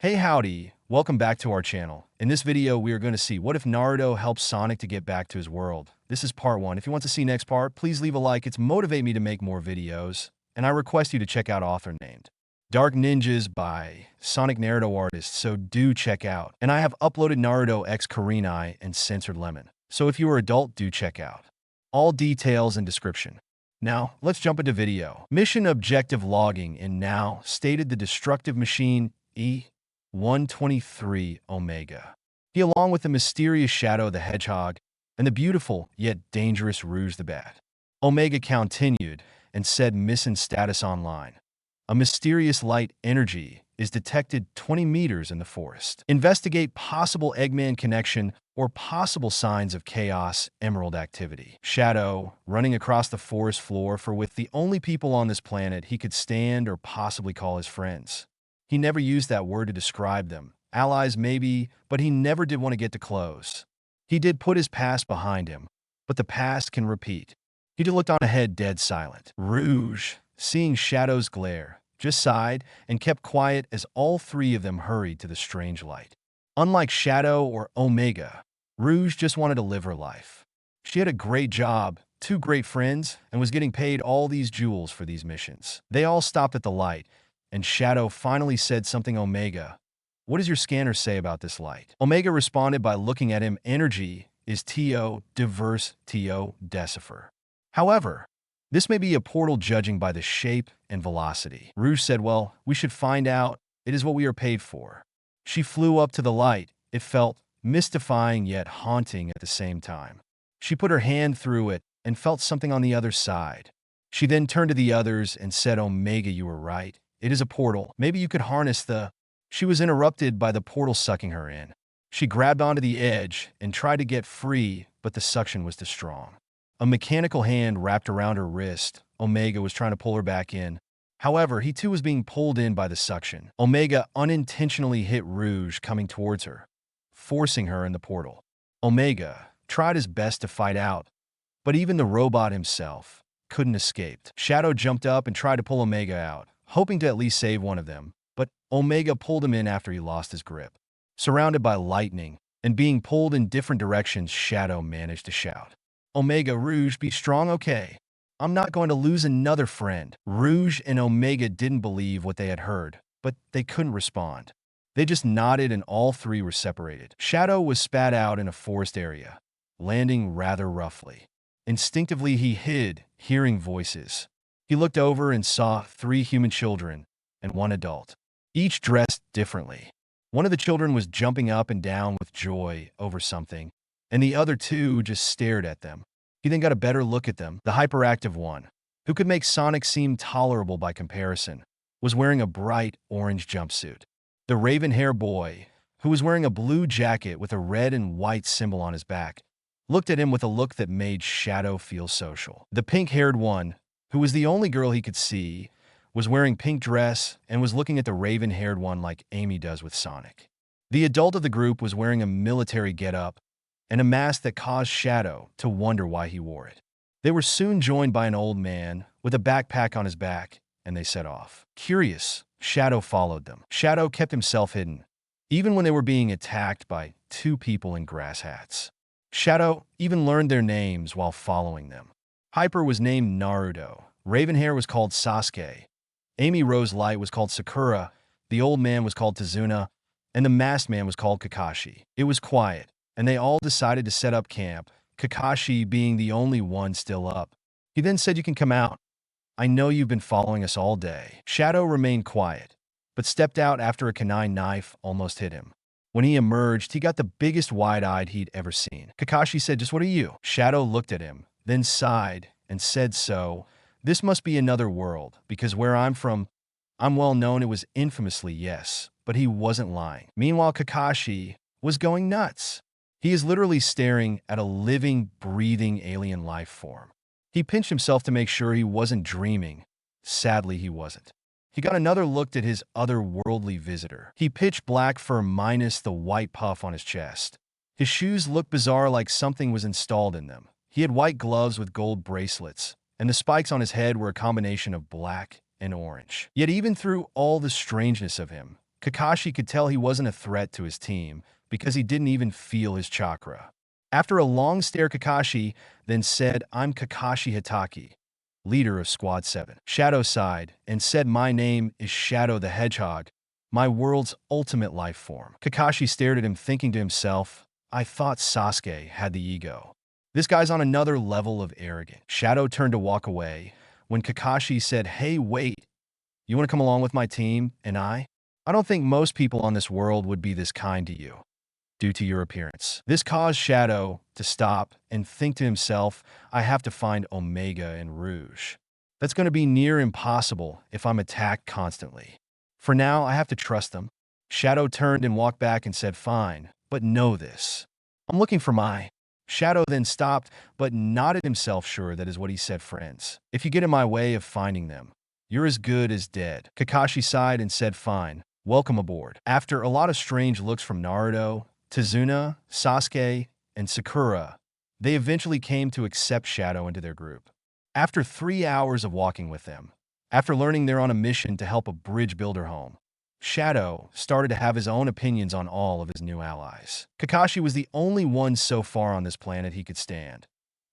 Hey howdy, welcome back to our channel. In this video, we are going to see what if Naruto helps Sonic to get back to his world. This is part 1. If you want to see next part, please leave a like. It's motivate me to make more videos. And I request you to check out author named Dark Ninjas by Sonic Naruto artist, so do check out. And I have uploaded Naruto X Karinai and Censored Lemon. So if you are adult, do check out. All details in description. Now, let's jump into video. Mission objective logging in now stated the destructive machine E123 Omega. He, along with the mysterious Shadow the Hedgehog and the beautiful yet dangerous Rouge the Bat. Omega continued and said mission status online. A mysterious light energy is detected 20 meters in the forest. Investigate possible Eggman connection or possible signs of Chaos Emerald activity. Shadow, running across the forest floor for with the only people on this planet he could stand or possibly call his friends. He never used that word to describe them. Allies maybe, but he never did want to get too close. He did put his past behind him, but the past can repeat. He just looked on ahead dead silent. Rouge, seeing Shadow's glare, just sighed and kept quiet as all three of them hurried to the strange light. Unlike Shadow or Omega, Rouge just wanted to live her life. She had a great job, 2 great friends, and was getting paid all these jewels for these missions. They all stopped at the light, and Shadow finally said something. Omega, what does your scanner say about this light? Omega responded by looking at him. Energy is TO diverse TO decipher. However, this may be a portal judging by the shape and velocity. Rouge said, well, we should find out. It is what we are paid for. She flew up to the light. It felt mystifying yet haunting at the same time. She put her hand through it and felt something on the other side. She then turned to the others and said, Omega, you were right. It is a portal. Maybe you could harness the... She was interrupted by the portal sucking her in. She grabbed onto the edge and tried to get free, but the suction was too strong. A mechanical hand wrapped around her wrist. Omega was trying to pull her back in. However, he too was being pulled in by the suction. Omega unintentionally hit Rouge coming towards her, forcing her in the portal. Omega tried his best to fight out, but even the robot himself couldn't escape. Shadow jumped up and tried to pull Omega out, hoping to at least save one of them, but Omega pulled him in after he lost his grip. Surrounded by lightning and being pulled in different directions, Shadow managed to shout, Omega, Rouge, be strong, okay? I'm not going to lose another friend. Rouge and Omega didn't believe what they had heard, but they couldn't respond. They just nodded and all three were separated. Shadow was spat out in a forest area, landing rather roughly. Instinctively, he hid, hearing voices. He looked over and saw 3 human children and 1 adult, each dressed differently. One of the children was jumping up and down with joy over something, and the other 2 just stared at them. He then got a better look at them. The hyperactive one, who could make Sonic seem tolerable by comparison, was wearing a bright orange jumpsuit. The raven-haired boy, who was wearing a blue jacket with a red and white symbol on his back, looked at him with a look that made Shadow feel social. The pink-haired one, who was the only girl he could see, was wearing pink dress and was looking at the raven-haired one like Amy does with Sonic. The adult of the group was wearing a military getup and a mask that caused Shadow to wonder why he wore it. They were soon joined by an old man with a backpack on his back, and they set off. Curious, Shadow followed them. Shadow kept himself hidden, even when they were being attacked by 2 people in grass hats. Shadow even learned their names while following them. Hyper was named Naruto, Ravenhair was called Sasuke, Amy Rose Light was called Sakura, the old man was called Tazuna, and the masked man was called Kakashi. It was quiet, and they all decided to set up camp, Kakashi being the only one still up. He then said, you can come out. I know you've been following us all day. Shadow remained quiet, but stepped out after a kunai knife almost hit him. When he emerged, he got the biggest wide-eyed he'd ever seen. Kakashi said, just what are you? Shadow looked at him, then sighed and said, so, this must be another world, because where I'm from, I'm well known. It was infamously yes, but he wasn't lying. Meanwhile, Kakashi was going nuts. He is literally staring at a living, breathing alien life form. He pinched himself to make sure he wasn't dreaming. Sadly, he wasn't. He got another look at his otherworldly visitor. He pitched black fur minus the white puff on his chest. His shoes looked bizarre, like something was installed in them. He had white gloves with gold bracelets, and the spikes on his head were a combination of black and orange. Yet even through all the strangeness of him, Kakashi could tell he wasn't a threat to his team because he didn't even feel his chakra. After a long stare, Kakashi then said, "I'm Kakashi Hitaki, leader of Squad 7. Shadow sighed and said, "My name is Shadow the Hedgehog, my world's ultimate life form." Kakashi stared at him, thinking to himself, "I thought Sasuke had the ego. This guy's on another level of arrogant." Shadow turned to walk away when Kakashi said, "Hey, wait. You want to come along with my team and I don't think most people on this world would be this kind to you due to your appearance." This caused Shadow to stop and think to himself, "I have to find Omega and Rouge. That's going to be near impossible if I'm attacked constantly. For now, I have to trust them." Shadow turned and walked back and said, "Fine, but know this. I'm looking for my—" Shadow then stopped, but nodded himself, sure that is what he said, "friends. If you get in my way of finding them, you're as good as dead." Kakashi sighed and said, "Fine, welcome aboard." After a lot of strange looks from Naruto, Tazuna, Sasuke, and Sakura, they eventually came to accept Shadow into their group. After 3 hours of walking with them, after learning they're on a mission to help a bridge builder home, Shadow started to have his own opinions on all of his new allies. Kakashi was the only one so far on this planet he could stand.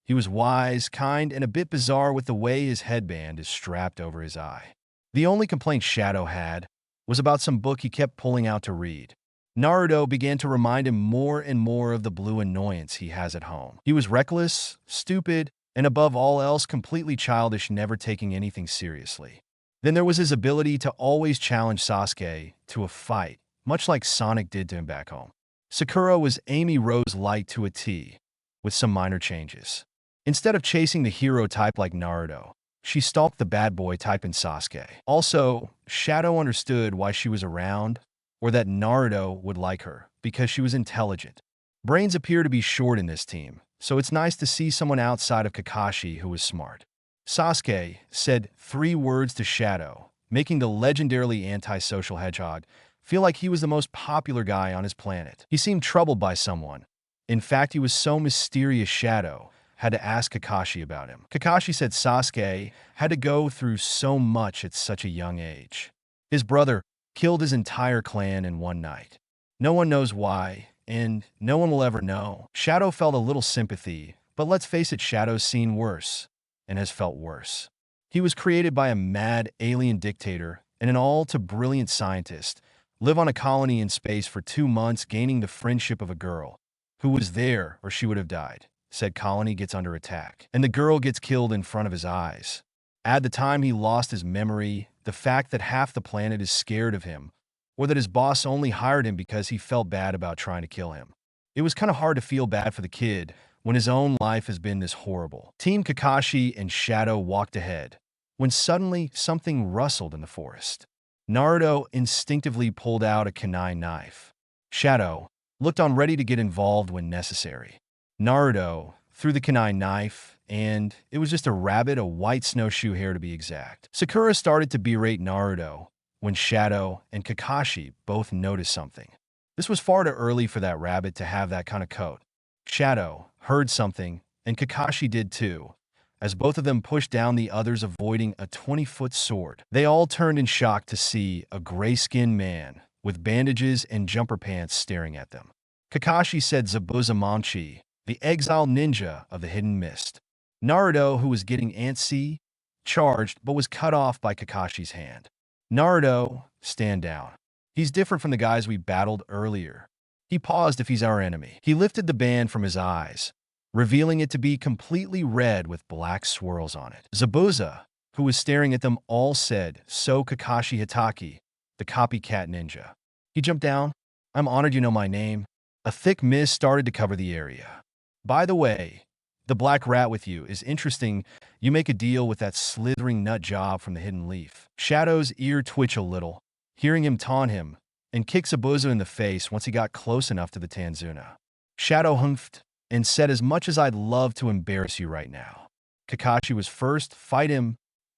He was wise, kind, and a bit bizarre with the way his headband is strapped over his eye. The only complaint Shadow had was about some book he kept pulling out to read. Naruto began to remind him more and more of the blue annoyance he has at home. He was reckless, stupid, and above all else completely childish, never taking anything seriously. Then there was his ability to always challenge Sasuke to a fight, much like Sonic did to him back home. Sakura was Amy Rose Light to a T, with some minor changes. Instead of chasing the hero type like Naruto, she stalked the bad boy type in Sasuke. Also, Shadow understood why she was around, or that Naruto would like her, because she was intelligent. Brains appear to be short in this team, so it's nice to see someone outside of Kakashi who was smart. Sasuke said 3 words to Shadow, making the legendarily antisocial hedgehog feel like he was the most popular guy on his planet. He seemed troubled by someone. In fact, he was so mysterious Shadow had to ask Kakashi about him. Kakashi said Sasuke had to go through so much at such a young age. His brother killed his entire clan in one night. No one knows why, and no one will ever know. Shadow felt a little sympathy, but let's face it, Shadow's seen worse and has felt worse. He was created by a mad alien dictator and an all-too-brilliant scientist, live on a colony in space for 2 months, gaining the friendship of a girl who was there or she would have died. Said colony gets under attack, and the girl gets killed in front of his eyes. Add the time he lost his memory, the fact that half the planet is scared of him, or that his boss only hired him because he felt bad about trying to kill him. It was kind of hard to feel bad for the kid when his own life has been this horrible. Team Kakashi and Shadow walked ahead, when suddenly something rustled in the forest. Naruto instinctively pulled out a kunai knife. Shadow looked on, ready to get involved when necessary. Naruto threw the kunai knife, and it was just a rabbit, a white snowshoe hare to be exact. Sakura started to berate Naruto when Shadow and Kakashi both noticed something. This was far too early for that rabbit to have that kind of coat. Shadow heard something, and Kakashi did too, as both of them pushed down the others, avoiding a 20-foot sword. They all turned in shock to see a gray-skinned man with bandages and jumper pants staring at them. Kakashi said Zabuza Manchi, the exiled ninja of the hidden mist. Naruto, who was getting antsy, charged but was cut off by Kakashi's hand. Naruto, stand down. He's different from the guys we battled earlier. He paused. If he's our enemy. He lifted the band from his eyes, revealing it to be completely red with black swirls on it. Zabuza, who was staring at them all, said, "So Kakashi Hitaki, the copycat ninja." He jumped down. "I'm honored you know my name." A thick mist started to cover the area. "By the way, the black rat with you is interesting. You make a deal with that slithering nut job from the hidden leaf." Shadow's ear twitched a little, hearing him taunt him, and kick Zabuza in the face once he got close enough to the Tanzuna. Shadow humphed and said, "As much as I'd love to embarrass you right now. Kakashi was first, fight him,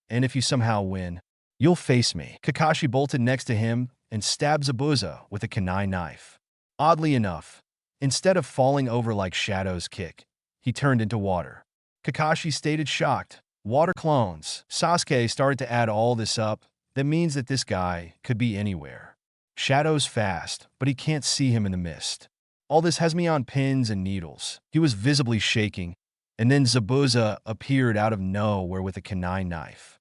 and if you somehow win, you'll face me." Kakashi bolted next to him and stabbed Zabuza with a kunai knife. Oddly enough, instead of falling over like Shadow's kick, he turned into water. Kakashi stated, shocked. Water clones. Sasuke started to add all this up. That means that this guy could be anywhere. Shadow's fast, but he can't see him in the mist. All this has me on pins and needles. He was visibly shaking, and then Zabuza appeared out of nowhere with a kunai knife.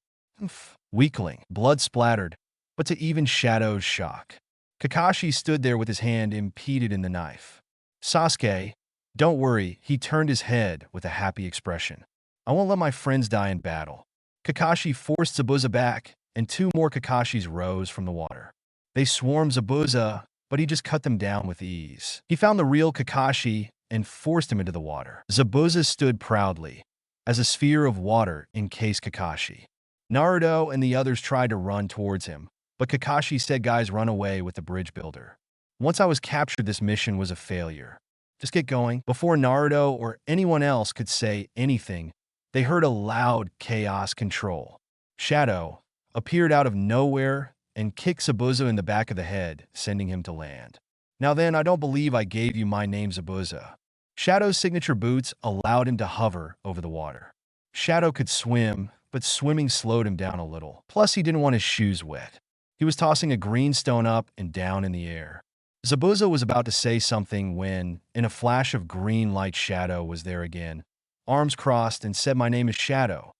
Weakling, blood splattered, but to even Shadow's shock, Kakashi stood there with his hand impeded in the knife. Sasuke, don't worry, he turned his head with a happy expression. I won't let my friends die in battle. Kakashi forced Zabuza back, and two more Kakashis rose from the water. They swarmed Zabuza, but he just cut them down with ease. He found the real Kakashi and forced him into the water. Zabuza stood proudly, as a sphere of water encased Kakashi. Naruto and the others tried to run towards him, but Kakashi said, "Guys, run away with the bridge builder. Once I was captured, this mission was a failure. Just get going." Before Naruto or anyone else could say anything, they heard a loud chaos control. Shadow appeared out of nowhere and kicked Zabuza in the back of the head, sending him to land. "Now then, I don't believe I gave you my name, Zabuza." Shadow's signature boots allowed him to hover over the water. Shadow could swim, but swimming slowed him down a little. Plus, he didn't want his shoes wet. He was tossing a green stone up and down in the air. Zabuza was about to say something when, in a flash of green light, Shadow was there again, arms crossed, and said, "My name is Shadow.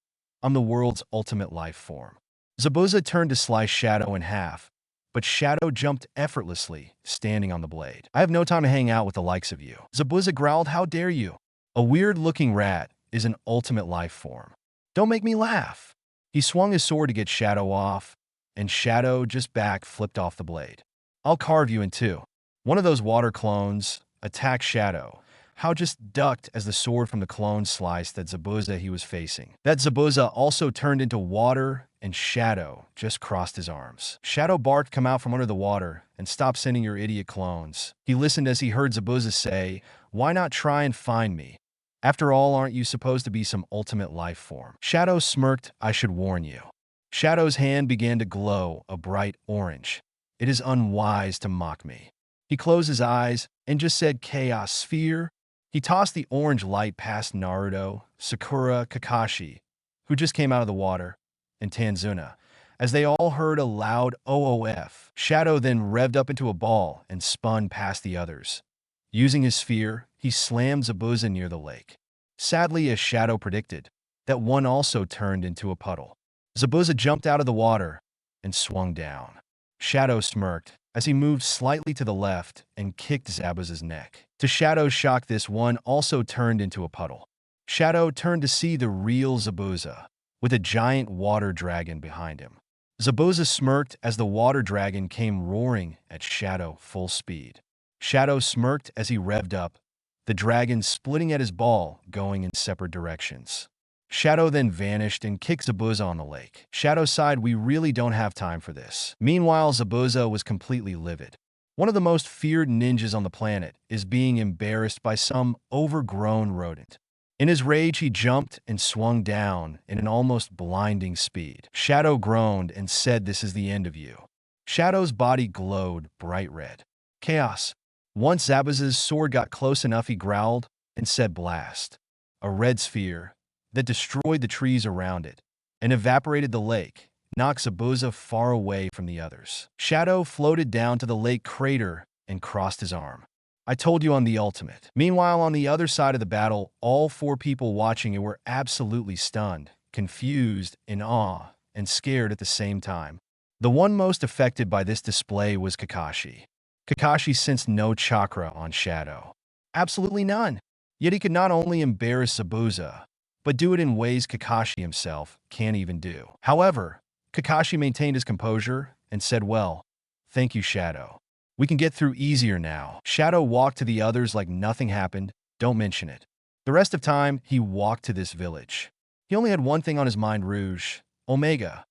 I'm the world's ultimate life form." Zabuza turned to slice Shadow in half, but Shadow jumped effortlessly, standing on the blade. "I have no time to hang out with the likes of you." Zabuza growled, "How dare you? A weird-looking rat is an ultimate life form. Don't make me laugh." He swung his sword to get Shadow off, and Shadow just flipped off the blade. "I'll carve you in two." One of those water clones attacked Shadow. How just ducked as the sword from the clone sliced that Zabuza he was facing. That Zabuza also turned into water, and Shadow just crossed his arms. Shadow barked, "Come out from under the water and stop sending your idiot clones." He listened as he heard Zabuza say, "Why not try and find me? After all, aren't you supposed to be some ultimate life form?" Shadow smirked, "I should warn you." Shadow's hand began to glow a bright orange. "It is unwise to mock me." He closed his eyes and just said, "Chaos Sphere." He tossed the orange light past Naruto, Sakura, Kakashi, who just came out of the water, and Tanzuna, as they all heard a loud OOF. Shadow then revved up into a ball and spun past the others. Using his sphere, he slammed Zabuza near the lake. Sadly, as Shadow predicted, that one also turned into a puddle. Zabuza jumped out of the water and swung down. Shadow smirked as he moved slightly to the left and kicked Zabuza's neck. To Shadow's shock, this one also turned into a puddle. Shadow turned to see the real Zabuza, with a giant water dragon behind him. Zabuza smirked as the water dragon came roaring at Shadow full speed. Shadow smirked as he revved up, the dragon splitting at his ball, going in separate directions. Shadow then vanished and kicked Zabuza on the lake. Shadow sighed, "We really don't have time for this." Meanwhile, Zabuza was completely livid. One of the most feared ninjas on the planet is being embarrassed by some overgrown rodent. In his rage, he jumped and swung down in an almost blinding speed. Shadow groaned and said, "This is the end of you." Shadow's body glowed bright red. Chaos. Once Zabuza's sword got close enough, he growled and said, "Blast." A red sphere that destroyed the trees around it and evaporated the lake, knocked Zabuza far away from the others. Shadow floated down to the lake crater and crossed his arm. "I told you I'm the ultimate." Meanwhile, on the other side of the battle, all four people watching it were absolutely stunned, confused, in awe, and scared at the same time. The one most affected by this display was Kakashi. Kakashi sensed no chakra on Shadow. Absolutely none. Yet he could not only embarrass Zabuza, but do it in ways Kakashi himself can't even do. However, Kakashi maintained his composure and said, "Well, thank you, Shadow. We can get through easier now." Shadow walked to the others like nothing happened. Don't mention it. The rest of time, he walked to this village. He only had one thing on his mind, Rouge. "Omega,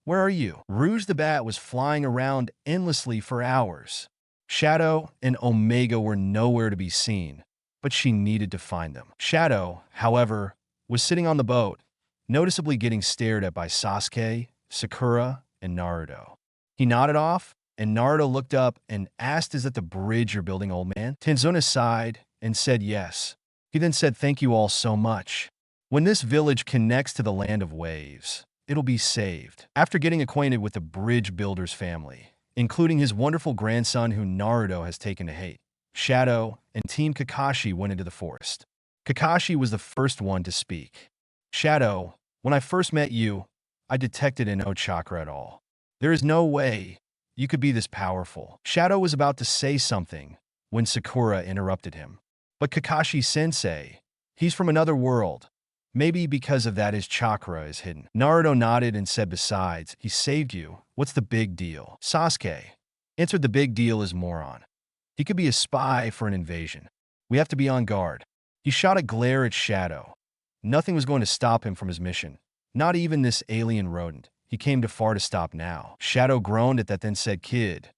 where are you?" Rouge the Bat was flying around endlessly for hours. Shadow and Omega were nowhere to be seen, but she needed to find them. Shadow, however, was sitting on the boat, noticeably getting stared at by Sasuke, Sakura, and Naruto. He nodded off, and Naruto looked up and asked, "Is that the bridge you're building, old man?" Tanzuna sighed and said yes. He then said, "Thank you all so much. When this village connects to the land of waves, it'll be saved." After getting acquainted with the bridge builder's family, including his wonderful grandson who Naruto has taken to hate. Shadow and Team Kakashi went into the forest. Kakashi was the first one to speak. Shadow, when I first met you, I detected no chakra at all. There is no way you could be this powerful. Shadow was about to say something when Sakura interrupted him. But Kakashi-sensei, he's from another world. Maybe because of that his chakra is hidden. Naruto nodded and said, besides, he saved you. What's the big deal? Sasuke answered, the big deal is moron. He could be a spy for an invasion. We have to be on guard. He shot a glare at Shadow. Nothing was going to stop him from his mission. Not even this alien rodent. He came too far to stop now. Shadow groaned at that, then said, kid,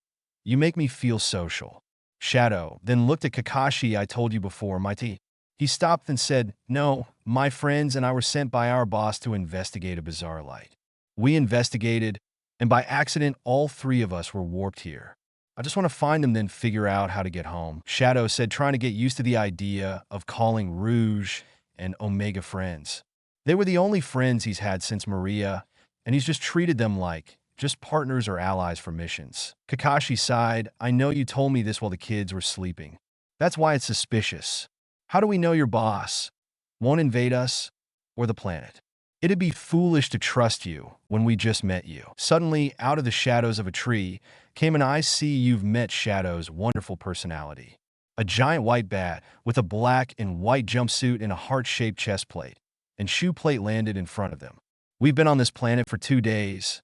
you make me feel social. Shadow then looked at Kakashi. I told you before, mighty. He stopped and said, no, my friends and I were sent by our boss to investigate a bizarre light. We investigated, and by accident, all three of us were warped here. I just want to find them, then figure out how to get home. Shadow said, trying to get used to the idea of calling Rouge and Omega friends. They were the only friends he's had since Maria, and he's just treated them like just partners or allies for missions. Kakashi sighed, I know you told me this while the kids were sleeping. That's why it's suspicious. How do we know your boss won't invade us or the planet? It'd be foolish to trust you when we just met you. Suddenly, out of the shadows of a tree, came an I see you've met Shadow's wonderful personality. A giant white bat with a black and white jumpsuit and a heart-shaped chest plate and shoe plate landed in front of them. We've been on this planet for 2 days,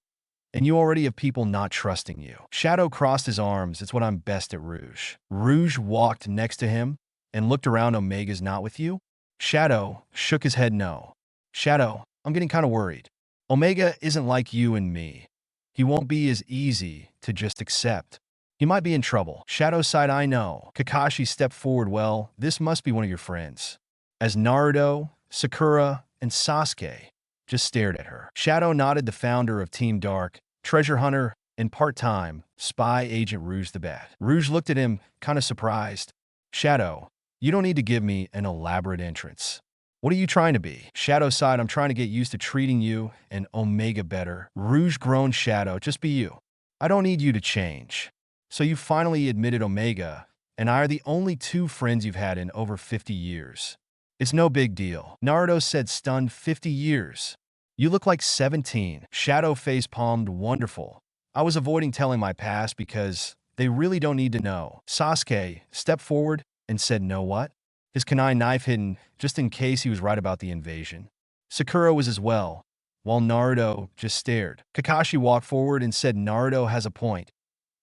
and you already have people not trusting you. Shadow crossed his arms. It's what I'm best at, Rouge. Rouge walked next to him and looked around. Omega's not with you? Shadow shook his head no. Shadow, I'm getting kind of worried. Omega isn't like you and me. He won't be as easy to just accept. He might be in trouble. Shadow sighed, I know. Kakashi stepped forward. Well, this must be one of your friends. As Naruto, Sakura, and Sasuke just stared at her. Shadow nodded, the founder of Team Dark, treasure hunter, and part-time spy agent Rouge the Bat. Rouge looked at him, kind of surprised. Shadow, you don't need to give me an elaborate entrance. What are you trying to be? Shadow sighed, I'm trying to get used to treating you and Omega better. Rouge groaned, Shadow, just be you. I don't need you to change. So you finally admitted Omega and I are the only 2 friends you've had in over 50 years. It's no big deal. Naruto said, stunned. 50 years. You look like 17. Shadow face palmed, wonderful. I was avoiding telling my past because they really don't need to know. Sasuke stepped forward and said, know what? His kunai knife hidden, just in case he was right about the invasion. Sakura was as well, while Naruto just stared. Kakashi walked forward and said, Naruto has a point.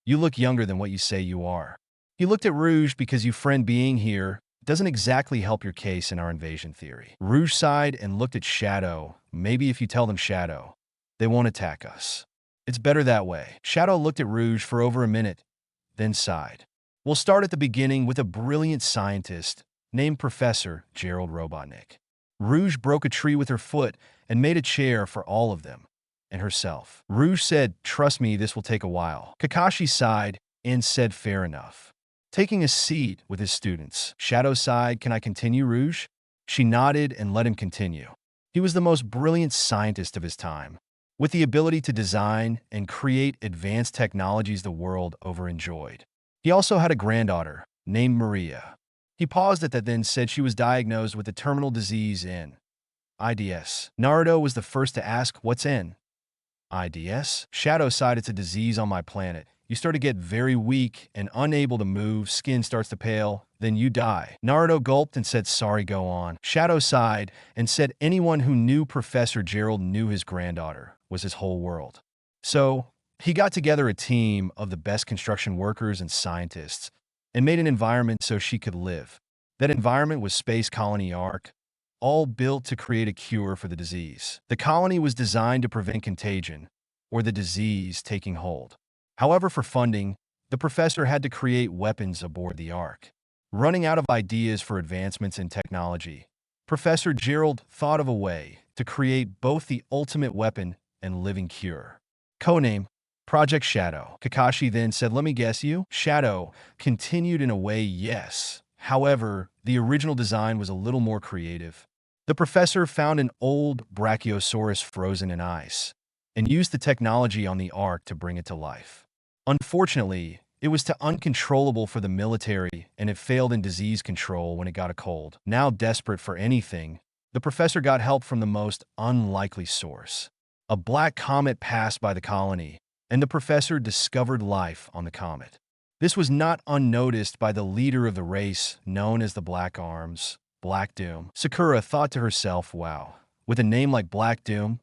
You look younger than what you say you are. He looked at Rouge because you friend being here doesn't exactly help your case in our invasion theory. Rouge sighed and looked at Shadow. Maybe if you tell them, Shadow, they won't attack us. It's better that way. Shadow looked at Rouge for over a minute, then sighed. We'll start at the beginning with a brilliant scientist named Professor Gerald Robotnik. Rouge broke a tree with her foot and made a chair for all of them and herself. Rouge said, trust me, this will take a while. Kakashi sighed and said, fair enough. Taking a seat with his students. Shadow sighed, can I continue, Rouge? She nodded and let him continue. He was the most brilliant scientist of his time, with the ability to design and create advanced technologies the world over enjoyed. He also had a granddaughter named Maria. He paused at that, then said she was diagnosed with a terminal disease in IDS. Naruto was the first to ask, what's in IDS? Shadow sighed, it's a disease on my planet. You start to get very weak and unable to move, skin starts to pale, then you die. Naruto gulped and said, sorry, go on. Shadow sighed and said anyone who knew Professor Gerald knew his granddaughter was his whole world. So he got together a team of the best construction workers and scientists and made an environment so she could live. That environment was Space Colony Ark, all built to create a cure for the disease. The colony was designed to prevent contagion or the disease taking hold. However, for funding, the professor had to create weapons aboard the Ark. Running out of ideas for advancements in technology, Professor Gerald thought of a way to create both the ultimate weapon and living cure. Codename Project Shadow. Kakashi then said, let me guess you? Shadow continued in a way, yes. However, the original design was a little more creative. The professor found an old Brachiosaurus frozen in ice and used the technology on the Ark to bring it to life. Unfortunately, it was too uncontrollable for the military, and it failed in disease control when it got a cold. Now desperate for anything, the professor got help from the most unlikely source. A black comet passed by the colony, and the professor discovered life on the comet. This was not unnoticed by the leader of the race, known as the Black Arms, Black Doom. Sakura thought to herself, wow, with a name like Black Doom,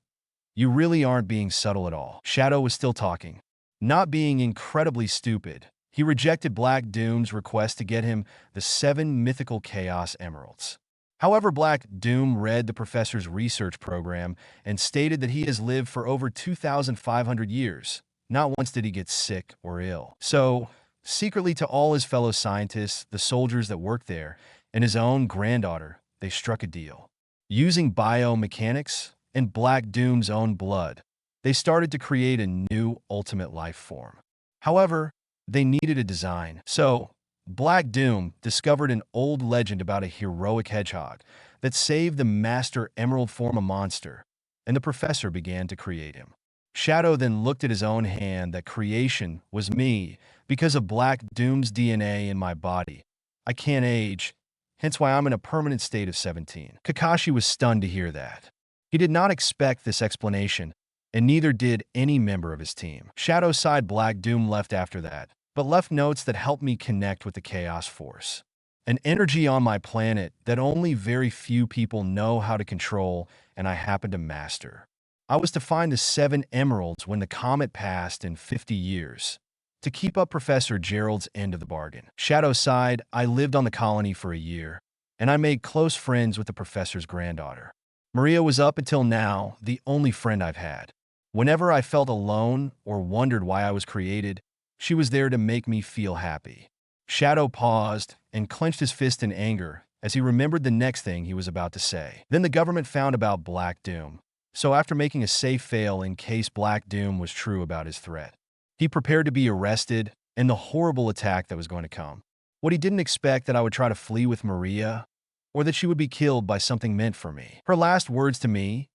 you really aren't being subtle at all. Shadow was still talking. Not being incredibly stupid, he rejected Black Doom's request to get him the 7 mythical Chaos Emeralds. However, Black Doom read the professor's research program and stated that he has lived for over 2,500 years. Not once did he get sick or ill. So, secretly to all his fellow scientists, the soldiers that worked there, and his own granddaughter, they struck a deal. Using biomechanics and Black Doom's own blood, they started to create a new ultimate life form. However, they needed a design. So, Black Doom discovered an old legend about a heroic hedgehog that saved the Master Emerald form a monster, and the professor began to create him. Shadow then looked at his own hand that creation was me because of Black Doom's DNA in my body. I can't age, hence why I'm in a permanent state of 17. Kakashi was stunned to hear that. He did not expect this explanation, and neither did any member of his team. Shadow side Black Doom left after that, but left notes that helped me connect with the Chaos Force. An energy on my planet that only very few people know how to control, and I happen to master. I was to find the 7 emeralds when the comet passed in 50 years, to keep up Professor Gerald's end of the bargain. Shadow side, I lived on the colony for a year, and I made close friends with the professor's granddaughter. Maria was up until now the only friend I've had. Whenever I felt alone or wondered why I was created, she was there to make me feel happy. Shadow paused and clenched his fist in anger as he remembered the next thing he was about to say. Then the government found about Black Doom. So after making a safe fail in case Black Doom was true about his threat, he prepared to be arrested and the horrible attack that was going to come. What he didn't expect that I would try to flee with Maria, or that she would be killed by something meant for me. Her last words to me,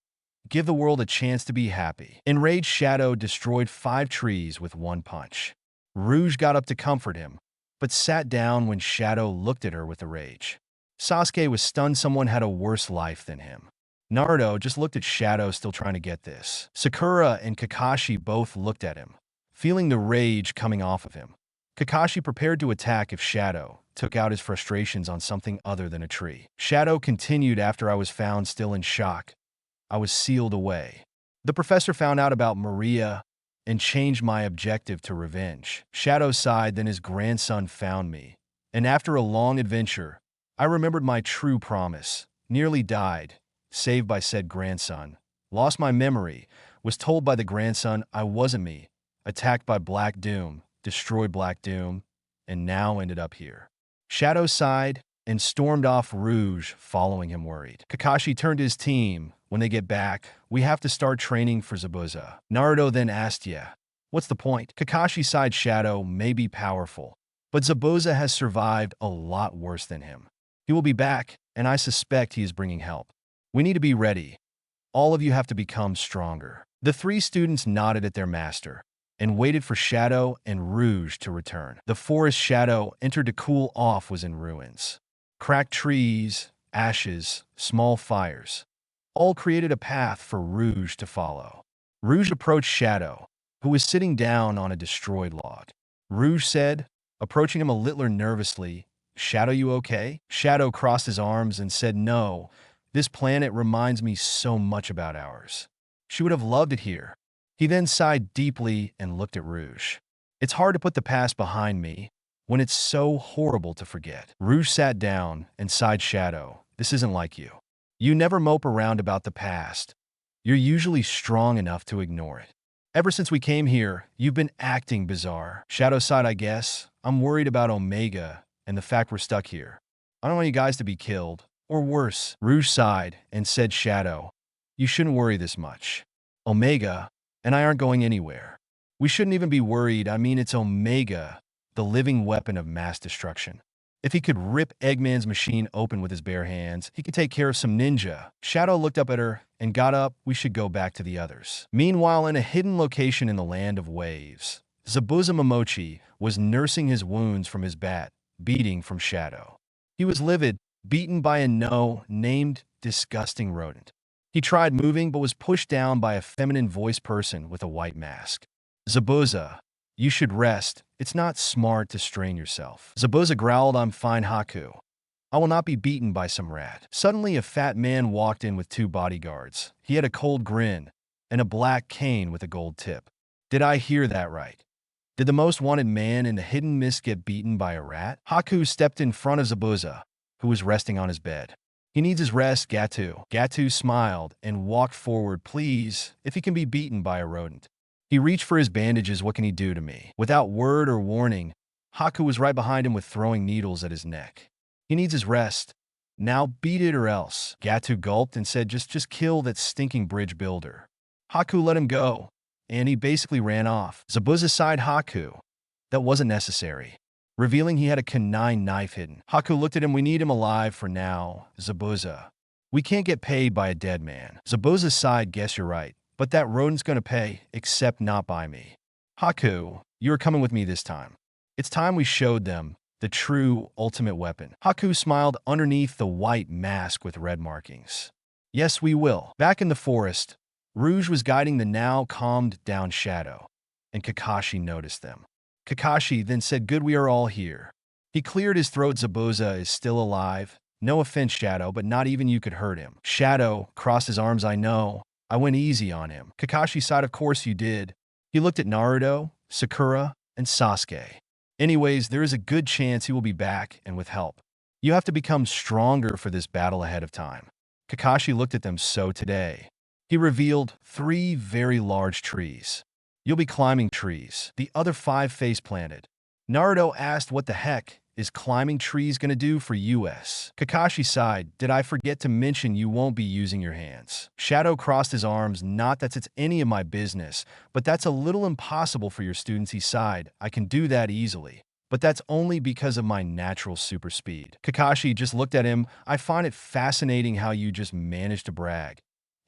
give the world a chance to be happy. Enraged Shadow destroyed 5 trees with one punch. Rouge got up to comfort him, but sat down when Shadow looked at her with rage. Sasuke was stunned someone had a worse life than him. Naruto just looked at Shadow, still trying to get this. Sakura and Kakashi both looked at him, feeling the rage coming off of him. Kakashi prepared to attack if Shadow took out his frustrations on something other than a tree. Shadow continued after I was found still in shock. I was sealed away. The professor found out about Maria and changed my objective to revenge. Shadow sighed, then his grandson found me. And after a long adventure, I remembered my true promise, nearly died, saved by said grandson, lost my memory, was told by the grandson I wasn't me, attacked by Black Doom, destroyed Black Doom, and now ended up here. Shadow sighed and stormed off, Rouge following him worried. Kakashi turned to his team. When they get back, we have to start training for Zabuza. Naruto then asked, yeah, what's the point? Kakashi sighed, Shadow may be powerful, but Zabuza has survived a lot worse than him. He will be back, and I suspect he is bringing help. We need to be ready. All of you have to become stronger. The 3 students nodded at their master and waited for Shadow and Rouge to return. The forest Shadow entered to cool off was in ruins. Cracked trees, ashes, small fires, all created a path for Rouge to follow. Rouge approached Shadow, who was sitting down on a destroyed log. Rouge said, approaching him a little nervously, Shadow, you okay? Shadow crossed his arms and said, no, this planet reminds me so much about ours. She would have loved it here. He then sighed deeply and looked at Rouge. It's hard to put the past behind me when it's so horrible to forget. Rouge sat down and sighed, Shadow, this isn't like you. You never mope around about the past. You're usually strong enough to ignore it. Ever since we came here, you've been acting bizarre. Shadow sighed, I guess. I'm worried about Omega and the fact we're stuck here. I don't want you guys to be killed, or worse. Rouge sighed and said, Shadow, you shouldn't worry this much. Omega and I aren't going anywhere. We shouldn't even be worried. I mean, it's Omega, the living weapon of mass destruction. If he could rip Eggman's machine open with his bare hands, he could take care of some ninja. Shadow looked up at her and got up. We should go back to the others. Meanwhile, in a hidden location in the land of waves, Zabuza Momochi was nursing his wounds from his bat, beating from Shadow. He was livid, beaten by a no-named, disgusting rodent. He tried moving but was pushed down by a feminine-voiced person with a white mask. Zabuza, you should rest. It's not smart to strain yourself. Zabuza growled, I'm fine, Haku. I will not be beaten by some rat. Suddenly, a fat man walked in with two bodyguards. He had a cold grin and a black cane with a gold tip. Did I hear that right? Did the most wanted man in the hidden mist get beaten by a rat? Haku stepped in front of Zabuza, who was resting on his bed. He needs his rest, Gatu. Gatu smiled and walked forward. Please, if he can be beaten by a rodent. He reached for his bandages. What can he do to me? Without word or warning, Haku was right behind him with throwing needles at his neck. He needs his rest. Now beat it or else. Gatu gulped and said, just kill that stinking bridge builder. Haku let him go, and he basically ran off. Zabuza sighed. Haku. That wasn't necessary. Revealing he had a kunai knife hidden. Haku looked at him. We need him alive for now, Zabuza. We can't get paid by a dead man. Zabuza sighed. Guess you're right. But that rodent's gonna pay, except not by me. Haku, you're coming with me this time. It's time we showed them the true ultimate weapon. Haku smiled underneath the white mask with red markings. Yes, we will. Back in the forest, Rouge was guiding the now calmed down Shadow, and Kakashi noticed them. Kakashi then said, good, we are all here. He cleared his throat. Zabuza is still alive. No offense, Shadow, but not even you could hurt him. Shadow crossed his arms. I know. I went easy on him. Kakashi sighed. Of course you did. He looked at Naruto, Sakura, and Sasuke. Anyways, there is a good chance he will be back and with help. You have to become stronger for this battle ahead of time. Kakashi looked at them. So today, he revealed 3 very large trees. You'll be climbing trees. The other 5 face planted. Naruto asked, what the heck is climbing trees gonna do for us? Kakashi sighed. Did I forget to mention you won't be using your hands? Shadow crossed his arms. Not that it's any of my business, but that's a little impossible for your students. He sighed. I can do that easily, but that's only because of my natural super speed. Kakashi just looked at him. I find it fascinating how you just managed to brag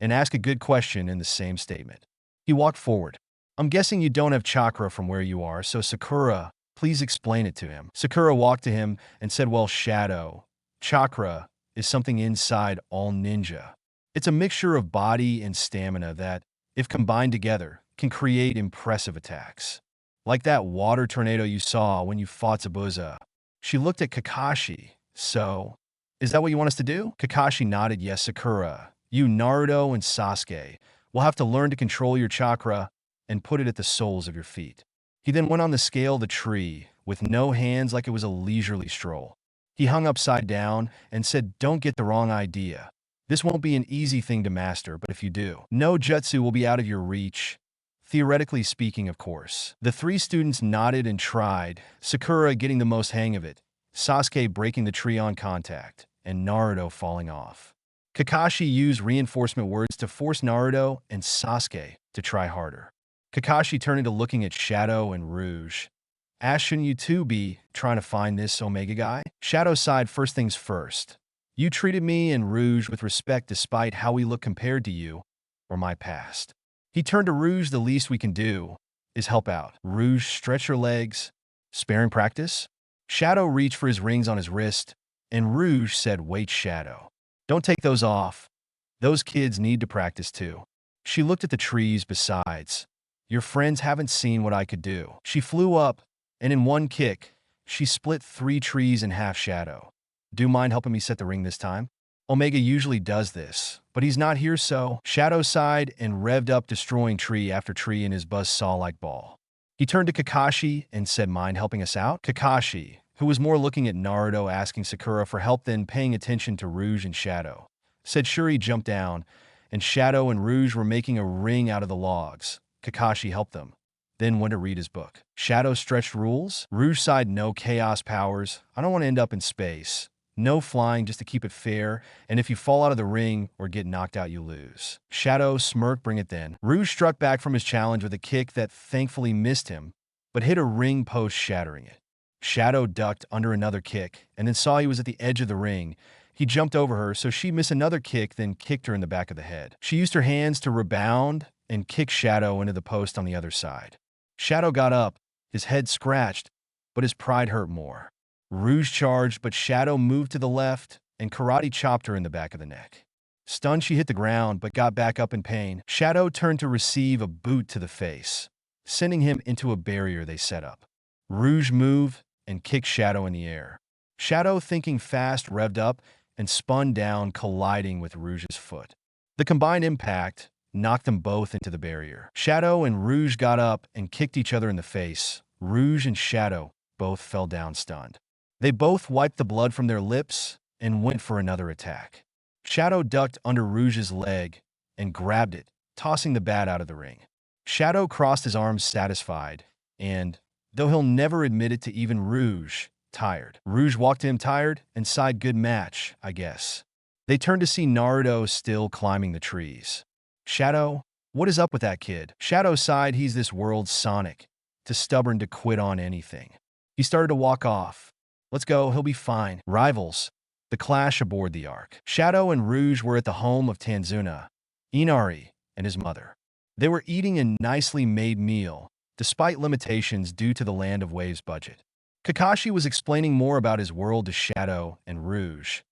and ask a good question in the same statement. He walked forward. I'm guessing you don't have chakra from where you are, so Sakura, please explain it to him. Sakura walked to him and said, well, Shadow, chakra is something inside all ninja. It's a mixture of body and stamina that, if combined together, can create impressive attacks. Like that water tornado you saw when you fought Zabuza. She looked at Kakashi. So, is that what you want us to do? Kakashi nodded. Yes, Sakura. You, Naruto, and Sasuke will have to learn to control your chakra and put it at the soles of your feet. He then went on to scale the tree with no hands like it was a leisurely stroll. He hung upside down and said, don't get the wrong idea. This won't be an easy thing to master, but if you do, no jutsu will be out of your reach. Theoretically speaking, of course. The 3 students nodded and tried, Sakura getting the most hang of it, Sasuke breaking the tree on contact, and Naruto falling off. Kakashi used reinforcement words to force Naruto and Sasuke to try harder. Kakashi turned into looking at Shadow and Rouge. Shouldn't you two be trying to find this Omega guy? Shadow sighed. First things first. You treated me and Rouge with respect despite how we look compared to you or my past. He turned to Rouge. The least we can do is help out. Rouge stretched her legs. Sparring practice? Shadow reached for his rings on his wrist, and Rouge said, wait, Shadow. Don't take those off. Those kids need to practice too. She looked at the trees. Besides, your friends haven't seen what I could do. She flew up, and in one kick, she split 3 trees in half. Shadow, do you mind helping me set the ring this time? Omega usually does this, but he's not here, so Shadow sighed and revved up, destroying tree after tree in his buzzsaw-like ball. He turned to Kakashi and said, mind helping us out? Kakashi, who was more looking at Naruto asking Sakura for help than paying attention to Rouge and Shadow, said sure. He jumped down, and Shadow and Rouge were making a ring out of the logs. Kakashi helped them, then went to read his book. Shadow stretched rules. Rouge sighed, no chaos powers. I don't want to end up in space. No flying, just to keep it fair, and if you fall out of the ring or get knocked out, you lose. Shadow smirked, bring it then. Rouge struck back from his challenge with a kick that thankfully missed him, but hit a ring post, shattering it. Shadow ducked under another kick, and then saw he was at the edge of the ring. He jumped over her, so she missed another kick, then kicked her in the back of the head. She used her hands to rebound and kick Shadow into the post on the other side. Shadow got up, His head scratched, but his pride hurt more. Rouge charged, but Shadow moved to the left and karate chopped her in the back of the neck. Stunned, she hit the ground, but got back up in pain. Shadow turned to receive a boot to the face, sending him into a barrier they set up. Rouge moved and kicked Shadow in the air. Shadow, thinking fast, revved up and spun down, colliding with Rouge's foot. The combined impact knocked them both into the barrier. Shadow and Rouge got up and kicked each other in the face. Rouge and Shadow both fell down stunned. They both wiped the blood from their lips and went for another attack. Shadow ducked under Rouge's leg and grabbed it, tossing the bat out of the ring. Shadow crossed his arms satisfied, and, though he'll never admit it to even Rouge, tired. Rouge walked to him tired and sighed, "Good match, I guess." They turned to see Naruto still climbing the trees. "Shadow, what is up with that kid?" Shadow sighed. "He's this world's Sonic, too stubborn to quit on anything. He started to walk off. Let's go, he'll be fine." Rivals. The clash aboard the Ark. Shadow and Rouge were at the home of Tanzuna, Inari, and his mother. They were eating a nicely made meal, despite limitations due to the Land of Waves budget. Kakashi was explaining more about his world to Shadow and Rouge,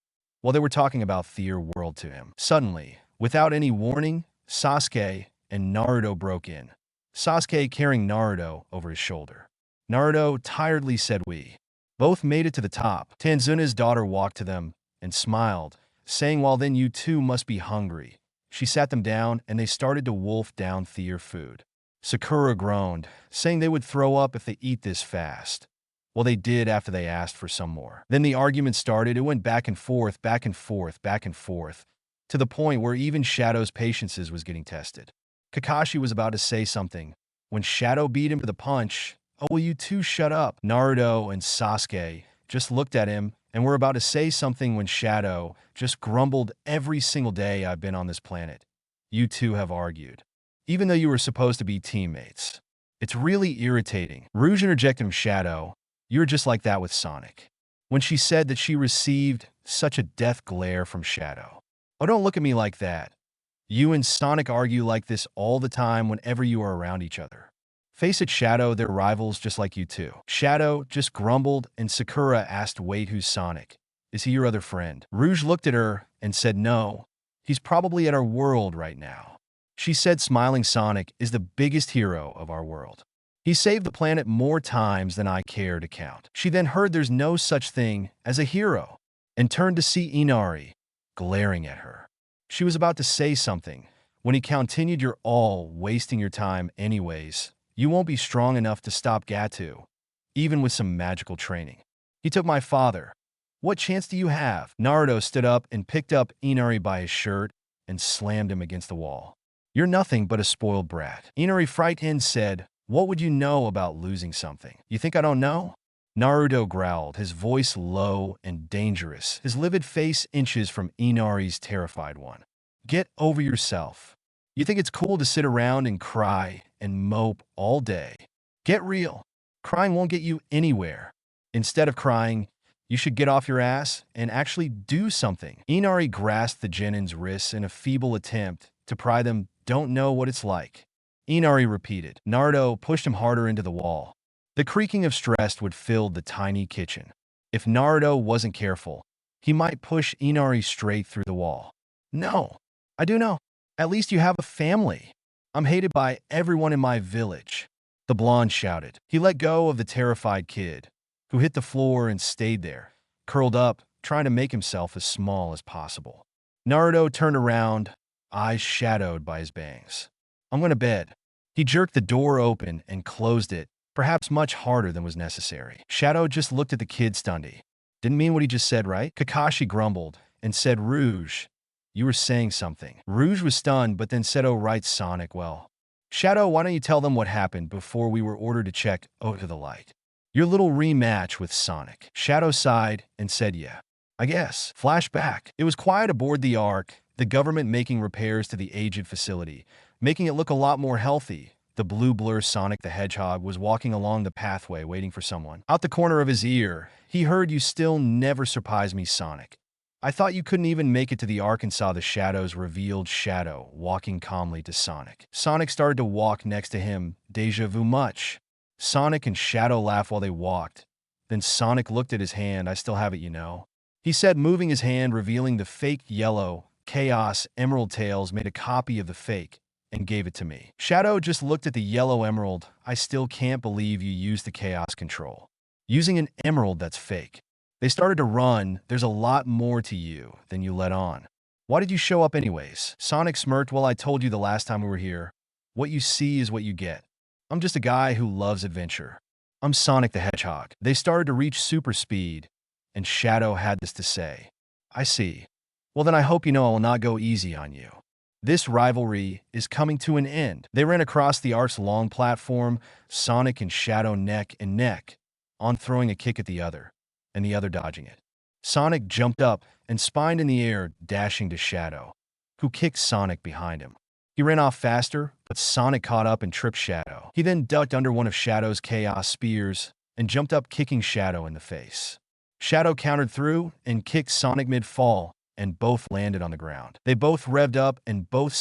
while they were talking about their world to him. Suddenly, without any warning, Sasuke and Naruto broke in, Sasuke carrying Naruto over his shoulder. Naruto tiredly said, "We." Both made it to the top. Tanzuna's daughter walked to them and smiled, saying, "Well then, you two must be hungry." She sat them down and they started to wolf down their food. Sakura groaned, saying they would throw up if they eat this fast. Well, they did after they asked for some more. Then the argument started. It went back and forth, back and forth, back and forth, to the point where even Shadow's patience was getting tested. Kakashi was about to say something when Shadow beat him to the punch. "Oh, will you two shut up?" Naruto and Sasuke just looked at him and were about to say something when Shadow just grumbled, "Every single day I've been on this planet, you two have argued, even though you were supposed to be teammates. It's really irritating." Rouge interjected him, "Shadow, you're just like that with Sonic." When she said that, she received such a death glare from Shadow. "Oh, don't look at me like that. You and Sonic argue like this all the time whenever you are around each other. Face it, Shadow, they're rivals just like you two." Shadow just grumbled, and Sakura asked, "Wait, who's Sonic? Is he your other friend?" Rouge looked at her and said, "No, he's probably at our world right now." She said, smiling, "Sonic is the biggest hero of our world. He saved the planet more times than I care to count." She then heard there's no such thing as a hero and turned to see Inari, glaring at her. She was about to say something when he continued, "You're all wasting your time anyways. You won't be strong enough to stop Gatu, even with some magical training. He took my father. What chance do you have?" Naruto stood up and picked up Inari by his shirt and slammed him against the wall. "You're nothing but a spoiled brat." Inari, frightened, said, "What would you know about losing something? You think I don't know?" Naruto growled, his voice low and dangerous, his livid face inches from Inari's terrified one. "Get over yourself. You think it's cool to sit around and cry and mope all day? Get real. Crying won't get you anywhere. Instead of crying, you should get off your ass and actually do something." Inari grasped the Genin's wrists in a feeble attempt to pry them. "Don't know what it's like." Inari repeated. Naruto pushed him harder into the wall. The creaking of stress would fill the tiny kitchen. If Naruto wasn't careful, he might push Inari straight through the wall. "No, I do know. At least you have a family. I'm hated by everyone in my village," the blonde shouted. He let go of the terrified kid, who hit the floor and stayed there, curled up, trying to make himself as small as possible. Naruto turned around, eyes shadowed by his bangs. "I'm going to bed." He jerked the door open and closed it, perhaps much harder than was necessary. Shadow just looked at the kid, stunned. "Didn't mean what he just said, right?" Kakashi grumbled and said, "Rouge, you were saying something." Rouge was stunned, but then said, "Oh, right, Sonic. Well, Shadow, why don't you tell them what happened before we were ordered to check to the light? Your little rematch with Sonic." Shadow sighed and said, "Yeah, I guess." Flashback. It was quiet aboard the Ark, the government making repairs to the aged facility, making it look a lot more healthy. The blue blur Sonic the Hedgehog was walking along the pathway waiting for someone. Out the corner of his ear, he heard, "You still never surprise me, Sonic. I thought you couldn't even make it to the Ark," and saw the shadows revealed Shadow walking calmly to Sonic. Sonic started to walk next to him. "Deja vu much?" Sonic and Shadow laughed while they walked. Then Sonic looked at his hand. I still have it, you know. He said, moving his hand, revealing the fake yellow Chaos Emerald Tails made a copy of the fake and gave it to me. Shadow just looked at the yellow emerald. I still can't believe you used the Chaos Control. Using an emerald that's fake. They started to run. There's a lot more to you than you let on. Why did you show up anyways? Sonic smirked. Well, I told you the last time we were here. What you see is what you get. I'm just a guy who loves adventure. I'm Sonic the Hedgehog. They started to reach super speed, and Shadow had this to say. I see. Well, then I hope you know I will not go easy on you. This rivalry is coming to an end. They ran across the arc's long platform, Sonic and Shadow neck and neck, on throwing a kick at the other, and the other dodging it. Sonic jumped up and spined in the air, dashing to Shadow, who kicked Sonic behind him. He ran off faster, but Sonic caught up and tripped Shadow. He then ducked under one of Shadow's Chaos Spears and jumped up, kicking Shadow in the face. Shadow countered through and kicked Sonic mid-fall, and both landed on the ground. They both revved up and both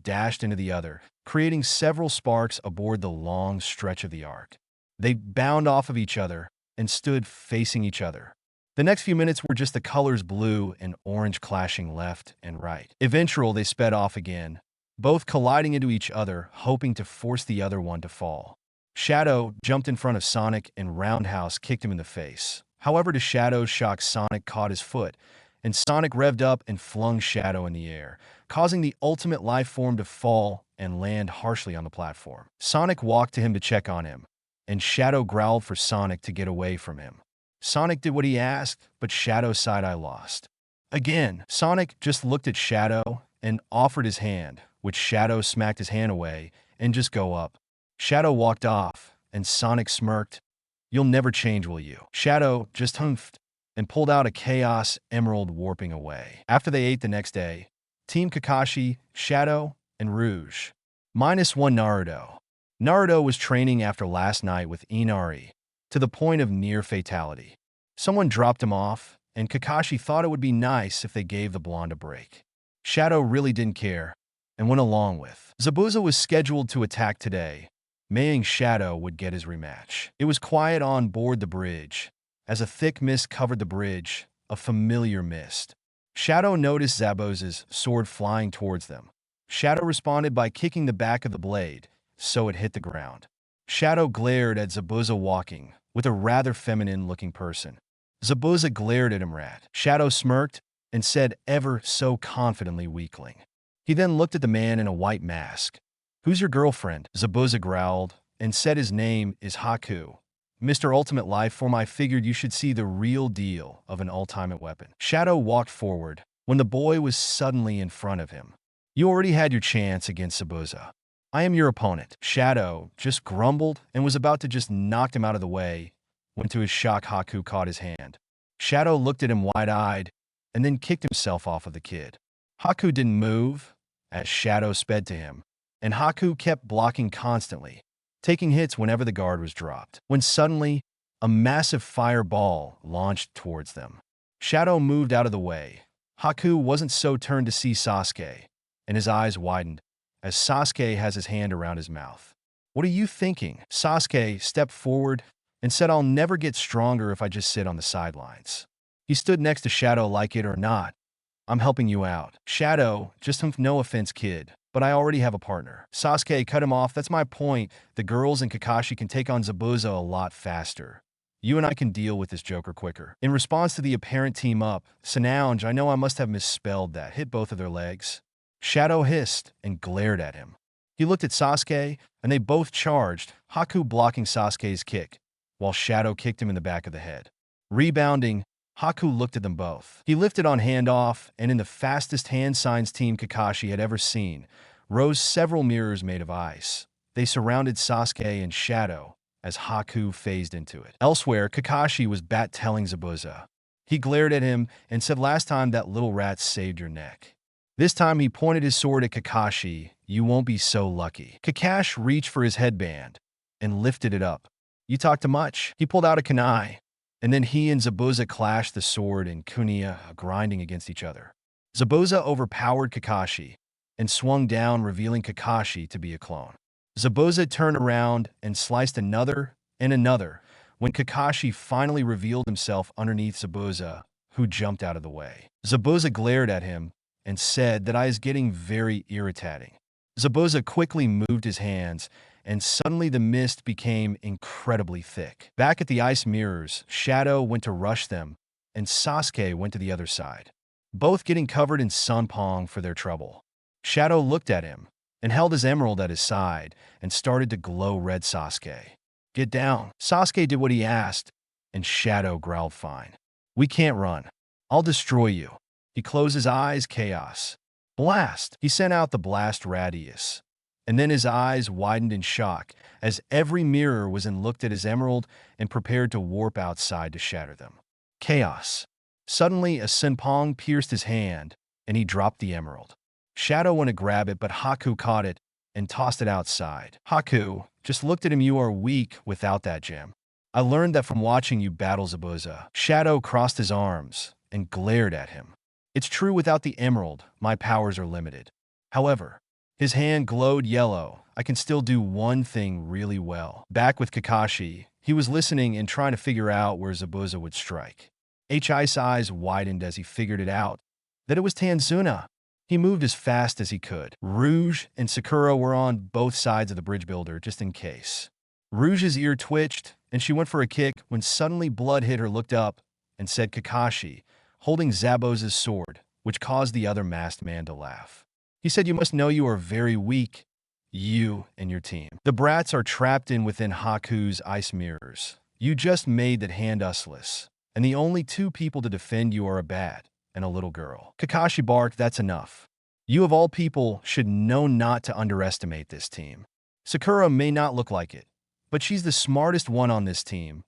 dashed into the other, creating several sparks aboard the long stretch of the arc. They bound off of each other and stood facing each other. The next few minutes were just the colors blue and orange clashing left and right. Eventually, they sped off again, both colliding into each other, hoping to force the other one to fall. Shadow jumped in front of Sonic and roundhouse kicked him in the face. However, to Shadow's shock, Sonic caught his foot, and Sonic revved up and flung Shadow in the air, causing the ultimate life form to fall and land harshly on the platform. Sonic walked to him to check on him, and Shadow growled for Sonic to get away from him. Sonic did what he asked, but Shadow's side-eye lost. Again, Sonic just looked at Shadow and offered his hand, which Shadow smacked his hand away and just go up. Shadow walked off, and Sonic smirked. You'll never change, will you? Shadow just humphed and pulled out a Chaos Emerald, warping away. After they ate the next day, Team Kakashi, Shadow, and Rouge. -1 Naruto. Naruto was training after last night with Inari, to the point of near fatality. Someone dropped him off, and Kakashi thought it would be nice if they gave the blonde a break. Shadow really didn't care, and went along with. Zabuza was scheduled to attack today, meaning Shadow would get his rematch. It was quiet on board the bridge, as a thick mist covered the bridge, a familiar mist. Shadow noticed Zabuza's sword flying towards them. Shadow responded by kicking the back of the blade, so it hit the ground. Shadow glared at Zabuza walking, with a rather feminine-looking person. Zabuza glared at him. Shadow smirked and said ever so confidently, weakling. He then looked at the man in a white mask. Who's your girlfriend? Zabuza growled and said his name is Haku. Mr. Ultimate Life Form, I figured you should see the real deal of an ultimate weapon. Shadow walked forward when the boy was suddenly in front of him. You already had your chance against Zabuza. I am your opponent. Shadow just grumbled and was about to just knock him out of the way when, to his shock, Haku caught his hand. Shadow looked at him wide-eyed and then kicked himself off of the kid. Haku didn't move as Shadow sped to him, and Haku kept blocking constantly, taking hits whenever the guard was dropped, when suddenly a massive fireball launched towards them. Shadow moved out of the way. Haku wasn't so turned to see Sasuke, and his eyes widened as Sasuke has his hand around his mouth. What are you thinking? Sasuke stepped forward and said, I'll never get stronger if I just sit on the sidelines. He stood next to Shadow. Like it or not, I'm helping you out. Shadow just humphed, no offense, kid, but I already have a partner. Sasuke cut him off. That's my point. The girls and Kakashi can take on Zabuza a lot faster. You and I can deal with this joker quicker. In response to the apparent team up, Sinounge, I know I must have misspelled that, hit both of their legs. Shadow hissed and glared at him. He looked at Sasuke, and they both charged, Haku blocking Sasuke's kick, while Shadow kicked him in the back of the head. Rebounding, Haku looked at them both. He lifted on handoff, and in the fastest hand signs Team Kakashi had ever seen, rose several mirrors made of ice. They surrounded Sasuke and Shadow as Haku phased into it. Elsewhere, Kakashi was bat-telling Zabuza. He glared at him and said, last time that little rat saved your neck. This time he pointed his sword at Kakashi. You won't be so lucky. Kakashi reached for his headband and lifted it up. You talk too much. He pulled out a kunai, and then he and Zabuza clashed the sword and kunia, grinding against each other. Zabuza overpowered Kakashi and swung down, revealing Kakashi to be a clone. Zabuza turned around and sliced another and another, when Kakashi finally revealed himself underneath Zabuza, who jumped out of the way. Zabuza glared at him and said that I is getting very irritating. Zabuza quickly moved his hands, and suddenly the mist became incredibly thick. Back at the ice mirrors, Shadow went to rush them, and Sasuke went to the other side, both getting covered in sunpong for their trouble. Shadow looked at him and held his emerald at his side and started to glow red. Sasuke, get down. Sasuke did what he asked, and Shadow growled, fine. We can't run. I'll destroy you. He closed his eyes. Chaos. Blast. He sent out the blast radius. And then his eyes widened in shock as every mirror was and looked at his emerald and prepared to warp outside to shatter them. Chaos. Suddenly, a senpong pierced his hand, and he dropped the emerald. Shadow went to grab it, but Haku caught it and tossed it outside. Haku just looked at him. You are weak without that gem. I learned that from watching you battle Zabuza. Shadow crossed his arms and glared at him. It's true, without the emerald, my powers are limited. However, his hand glowed yellow. I can still do one thing really well. Back with Kakashi, he was listening and trying to figure out where Zabuza would strike. Hi's eyes widened as he figured it out, that it was Tanzuna. He moved as fast as he could. Rouge and Sakura were on both sides of the bridge builder just in case. Rouge's ear twitched, and she went for a kick when suddenly blood hit her. Looked up and said Kakashi, holding Zabuza's sword, which caused the other masked man to laugh. He said, you must know you are very weak, you and your team. The brats are trapped in within Haku's ice mirrors. You just made that hand useless, and the only two people to defend you are a bat and a little girl. Kakashi barked, that's enough. You of all people should know not to underestimate this team. Sakura may not look like it, but she's the smartest one on this team.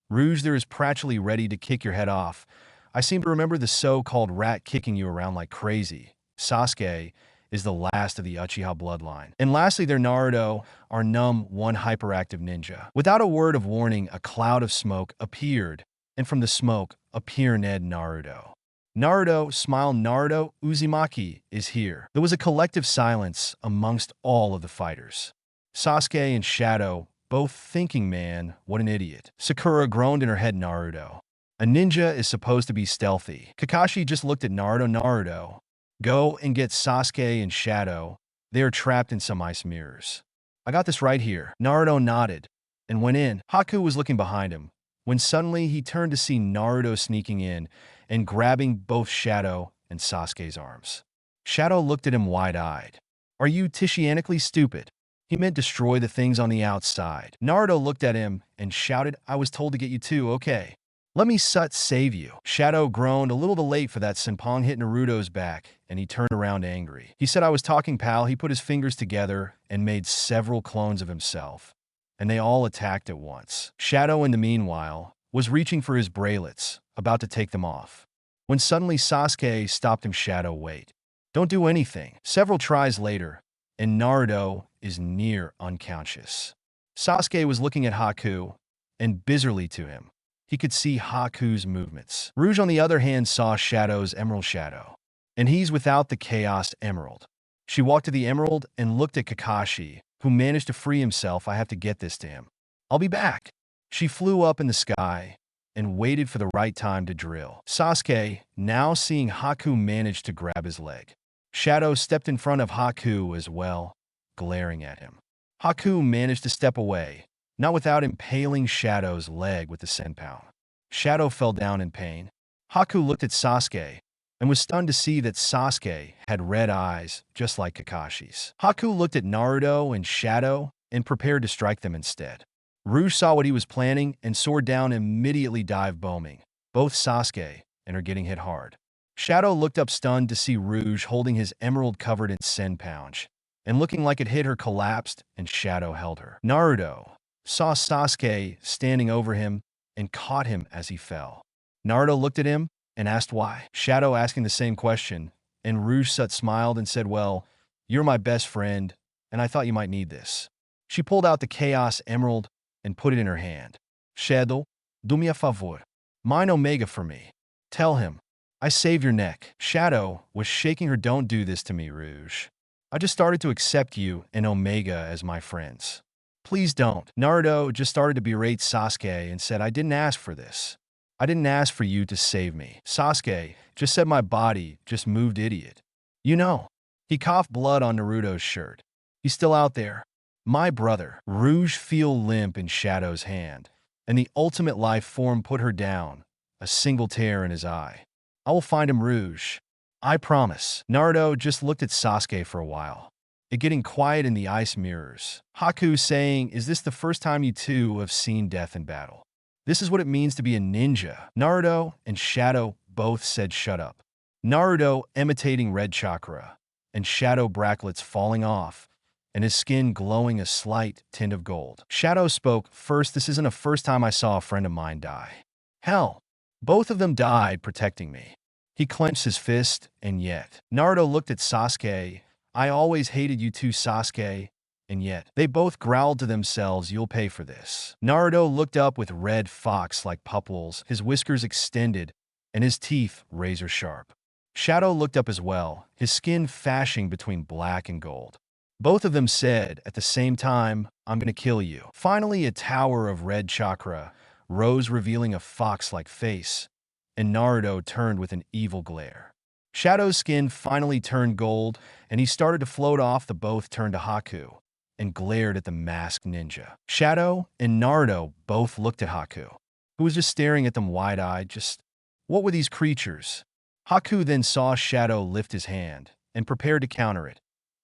Rouge there is practically ready to kick your head off. I seem to remember the so-called rat kicking you around like crazy. Sasuke is the last of the Uchiha bloodline. And lastly, their Naruto, our numb one hyperactive ninja. Without a word of warning, a cloud of smoke appeared, and from the smoke appeared Naruto. Naruto, smile. Naruto Uzumaki is here. There was a collective silence amongst all of the fighters. Sasuke and Shadow both thinking, man, what an idiot. Sakura groaned in her head. Naruto, a ninja is supposed to be stealthy. Kakashi just looked at Naruto. Naruto, go and get Sasuke and Shadow. They are trapped in some ice mirrors. I got this right here. Naruto nodded and went in. Haku was looking behind him when suddenly he turned to see Naruto sneaking in and grabbing both Shadow and Sasuke's arms. Shadow looked at him wide-eyed. Are you tishianically stupid? He meant destroy the things on the outside. Naruto looked at him and shouted, I was told to get you too, okay. Let me save you. Shadow groaned, a little too late for that. Senpong hit Naruto's back, and he turned around angry. He said, I was talking, pal. He put his fingers together and made several clones of himself, and they all attacked at once. Shadow, in the meanwhile, was reaching for his bracelets, about to take them off, when suddenly Sasuke stopped him. Shadow, wait. Don't do anything. Several tries later, and Naruto is near unconscious. Sasuke was looking at Haku, and bizarrely to him, he could see Haku's movements. Rouge, on the other hand, saw Shadow's emerald. Shadow, and he's without the Chaos Emerald. She walked to the emerald and looked at Kakashi, who managed to free himself. I have to get this to him. I'll be back. She flew up in the sky and waited for the right time to drill. Sasuke, now seeing Haku, managed to grab his leg. Shadow stepped in front of Haku as well, glaring at him. Haku managed to step away, not without impaling Shadow's leg with the senpou. Shadow fell down in pain. Haku looked at Sasuke and was stunned to see that Sasuke had red eyes, just like Kakashi's. Haku looked at Naruto and Shadow and prepared to strike them instead. Rouge saw what he was planning and soared down, immediately dive bombing both Sasuke and are getting hit hard. Shadow looked up stunned to see Rouge holding his emerald covered in senpouch and looking like it hit her, collapsed, and Shadow held her. Naruto saw Sasuke standing over him and caught him as he fell. Naruto looked at him and asked why. Shadow asking the same question, and Rouge smiled and said, well, you're my best friend, and I thought you might need this. She pulled out the Chaos Emerald and put it in her hand. Shadow, do me a favor. Mine Omega for me. Tell him, I save your neck. Shadow was shaking her. Don't do this to me, Rouge. I just started to accept you and Omega as my friends. Please don't. Naruto just started to berate Sasuke and said, I didn't ask for this. I didn't ask for you to save me. Sasuke just said my body just moved, idiot. You know. He coughed blood on Naruto's shirt. He's still out there. My brother. Rouge feel limp in Shadow's hand, and the ultimate life form put her down, a single tear in his eye. I will find him, Rouge. I promise. Naruto just looked at Sasuke for a while. It getting quiet in the ice mirrors. Haku saying, is this the first time you two have seen death in battle? This is what it means to be a ninja. Naruto and Shadow both said shut up. Naruto imitating red chakra, and Shadow bracklets falling off, and his skin glowing a slight tint of gold. Shadow spoke, first, this isn't the first time I saw a friend of mine die. Hell, both of them died protecting me. He clenched his fist, and yet. Naruto looked at Sasuke. I always hated you two, Sasuke, and yet. They both growled to themselves, you'll pay for this. Naruto looked up with red fox-like pupils, his whiskers extended, and his teeth razor sharp. Shadow looked up as well, his skin fashing between black and gold. Both of them said, at the same time, I'm gonna kill you. Finally, a tower of red chakra rose, revealing a fox-like face, and Naruto turned with an evil glare. Shadow's skin finally turned gold, and he started to float off. The both turned to Haku and glared at the masked ninja. Shadow and Naruto both looked at Haku, who was just staring at them wide-eyed. Just, what were these creatures? Haku then saw Shadow lift his hand and prepared to counter it.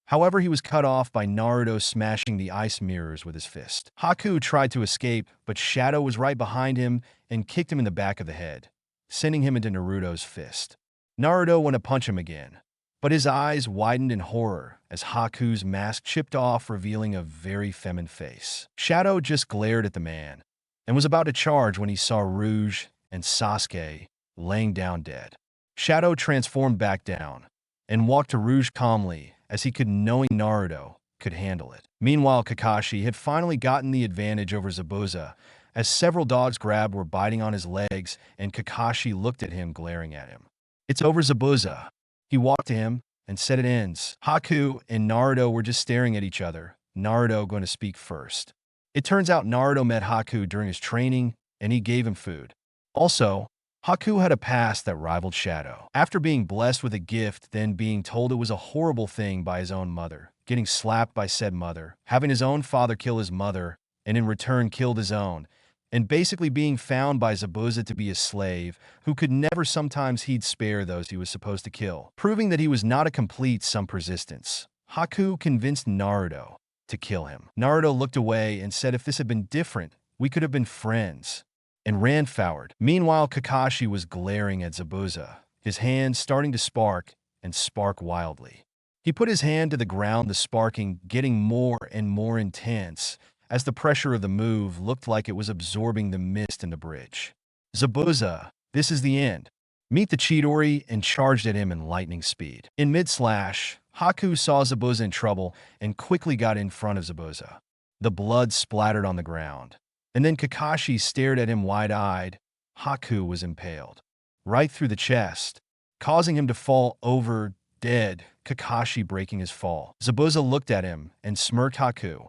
However, he was cut off by Naruto smashing the ice mirrors with his fist. Haku tried to escape, but Shadow was right behind him and kicked him in the back of the head, sending him into Naruto's fist. Naruto went to punch him again, but his eyes widened in horror as Haku's mask chipped off, revealing a very feminine face. Shadow just glared at the man and was about to charge when he saw Rouge and Sasuke laying down dead. Shadow transformed back down and walked to Rouge calmly, as he could, knowing Naruto could handle it. Meanwhile, Kakashi had finally gotten the advantage over Zabuza, as several dogs grabbed were biting on his legs, and Kakashi looked at him, glaring at him. It's over, Zabuza. He walked to him and said it ends. Haku and Naruto were just staring at each other, Naruto going to speak first. It turns out Naruto met Haku during his training, and he gave him food. Also, Haku had a past that rivaled Shadow. After being blessed with a gift, then being told it was a horrible thing by his own mother, getting slapped by said mother, having his own father kill his mother, and in return killed his own, and basically being found by Zabuza to be a slave who could never, sometimes he'd spare those he was supposed to kill, proving that he was not a complete some persistence. Haku convinced Naruto to kill him. Naruto looked away and said, if this had been different, we could have been friends, and ran forward. Meanwhile, Kakashi was glaring at Zabuza, his hands starting to spark and spark wildly. He put his hand to the ground, the sparking getting more and more intense as the pressure of the move looked like it was absorbing the mist in the bridge. Zabuza, this is the end. Meet the Chidori, and charged at him in lightning speed. In mid-slash, Haku saw Zabuza in trouble and quickly got in front of Zabuza. The blood splattered on the ground. And then Kakashi stared at him wide-eyed. Haku was impaled right through the chest, causing him to fall over dead, Kakashi breaking his fall. Zabuza looked at him and smirked. Haku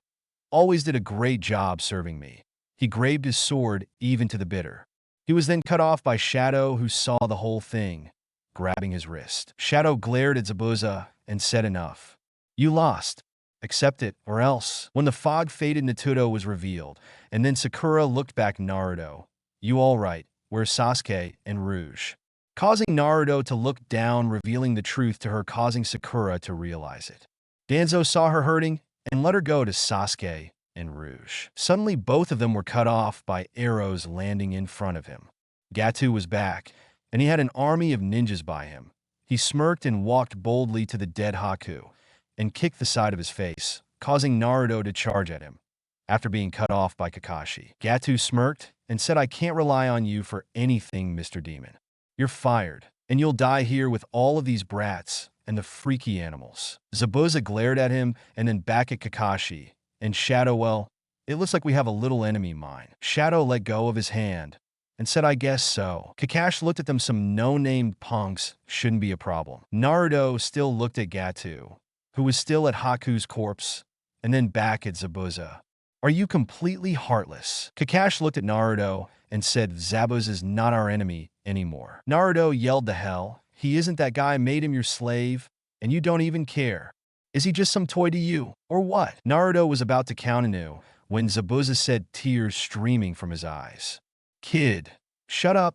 always did a great job serving me. He grabbed his sword even to the bitter. He was then cut off by Shadow, who saw the whole thing, grabbing his wrist. Shadow glared at Zabuza and said, enough. You lost. Accept it, or else. When the fog faded, Naruto was revealed, and then Sakura looked back. Naruto, you all right? Where's Sasuke and Rouge? Causing Naruto to look down, revealing the truth to her, causing Sakura to realize it. Danzo saw her hurting and let her go to Sasuke and Rouge. Suddenly, both of them were cut off by arrows landing in front of him. Gato was back, and he had an army of ninjas by him. He smirked and walked boldly to the dead Haku and kicked the side of his face, causing Naruto to charge at him. After being cut off by Kakashi, Gato smirked and said, I can't rely on you for anything, Mr. Demon. You're fired, and you'll die here with all of these brats and the freaky animals. Zabuza glared at him and then back at Kakashi, and Shadow, well, it looks like we have a little enemy mine. Shadow let go of his hand and said, I guess so. Kakashi looked at them, some no-named punks, shouldn't be a problem. Naruto still looked at Gato, who was still at Haku's corpse, and then back at Zabuza. Are you completely heartless? Kakashi looked at Naruto and said, Zabuza is not our enemy anymore. Naruto yelled the hell. He isn't that guy made him your slave, and you don't even care. Is he just some toy to you, or what? Naruto was about to count anew when Zabuza said, tears streaming from his eyes. Kid, shut up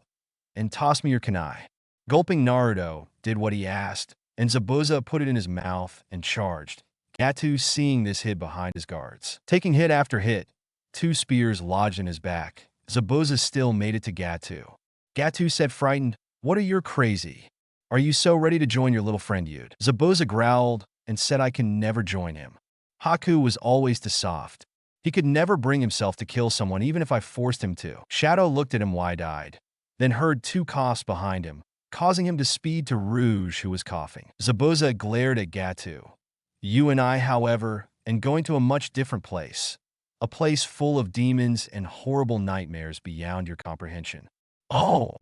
and toss me your kunai. Gulping, Naruto did what he asked, and Zabuza put it in his mouth and charged. Gatu, seeing this, hid behind his guards. Taking hit after hit, 2 spears lodged in his back. Zabuza still made it to Gatu. Gatu said, frightened, what are you crazy? Are you so ready to join your little friend Yude? Zabuza growled and said, I can never join him. Haku was always too soft. He could never bring himself to kill someone even if I forced him to. Shadow looked at him wide-eyed, then heard 2 coughs behind him, causing him to speed to Rouge, who was coughing. Zabuza glared at Gatu. You and I, however, and going to a much different place. A place full of demons and horrible nightmares beyond your comprehension. Oh,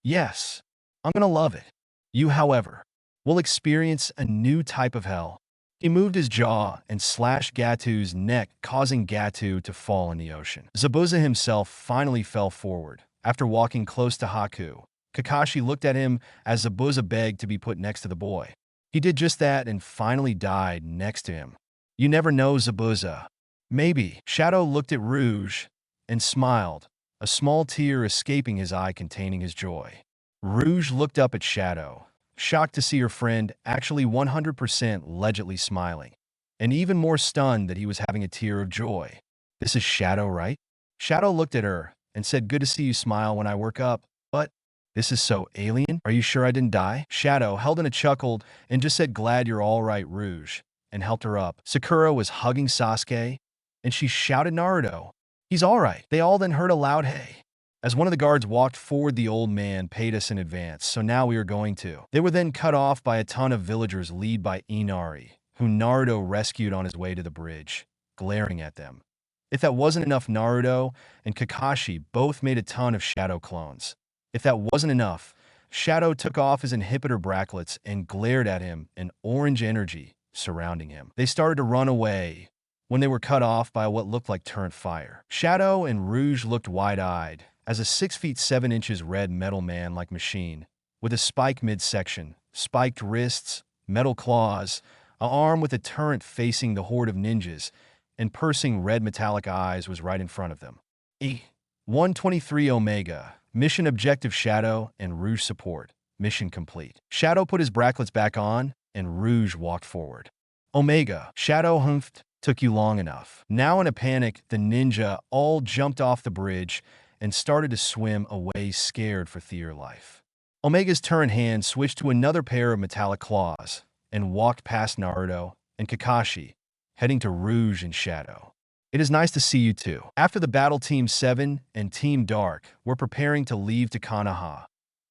yes, I'm gonna love it. You, however, will experience a new type of hell. He moved his jaw and slashed Gatu's neck, causing Gatu to fall in the ocean. Zabuza himself finally fell forward. After walking close to Haku, Kakashi looked at him as Zabuza begged to be put next to the boy. He did just that and finally died next to him. You never know, Zabuza. Maybe. Shadow looked at Rouge and smiled, a small tear escaping his eye containing his joy. Rouge looked up at Shadow, shocked to see her friend actually 100% legibly smiling, and even more stunned that he was having a tear of joy. This is Shadow, right? Shadow looked at her and said, good to see you smile when I work up, but this is so alien. Are you sure I didn't die? Shadow held in a chuckled and just said, glad you're all right, Rouge, and helped her up. Sakura was hugging Sasuke, and she shouted, Naruto, he's all right. They all then heard a loud hey. As one of the guards walked forward, the old man paid us in advance, so now we are going to. They were then cut off by a ton of villagers led by Inari, who Naruto rescued on his way to the bridge, glaring at them. If that wasn't enough, Naruto and Kakashi both made a ton of Shadow clones. If that wasn't enough, Shadow took off his inhibitor bracelets and glared at him, an orange energy surrounding him. They started to run away when they were cut off by what looked like turret fire. Shadow and Rouge looked wide-eyed as a 6 feet 7 inches red metal man-like machine with a spike midsection, spiked wrists, metal claws, an arm with a turret facing the horde of ninjas, and piercing red metallic eyes was right in front of them. E-123 Omega. Mission objective Shadow and Rouge support. Mission complete. Shadow put his bracelets back on, and Rouge walked forward. Omega. Shadow humphed. Took you long enough. Now in a panic, the ninja all jumped off the bridge and started to swim away, scared for their life. Omega's turret hand switched to another pair of metallic claws and walked past Naruto and Kakashi, heading to Rouge and Shadow. It is nice to see you too. After the battle, Team 7 and Team Dark were preparing to leave to Konoha,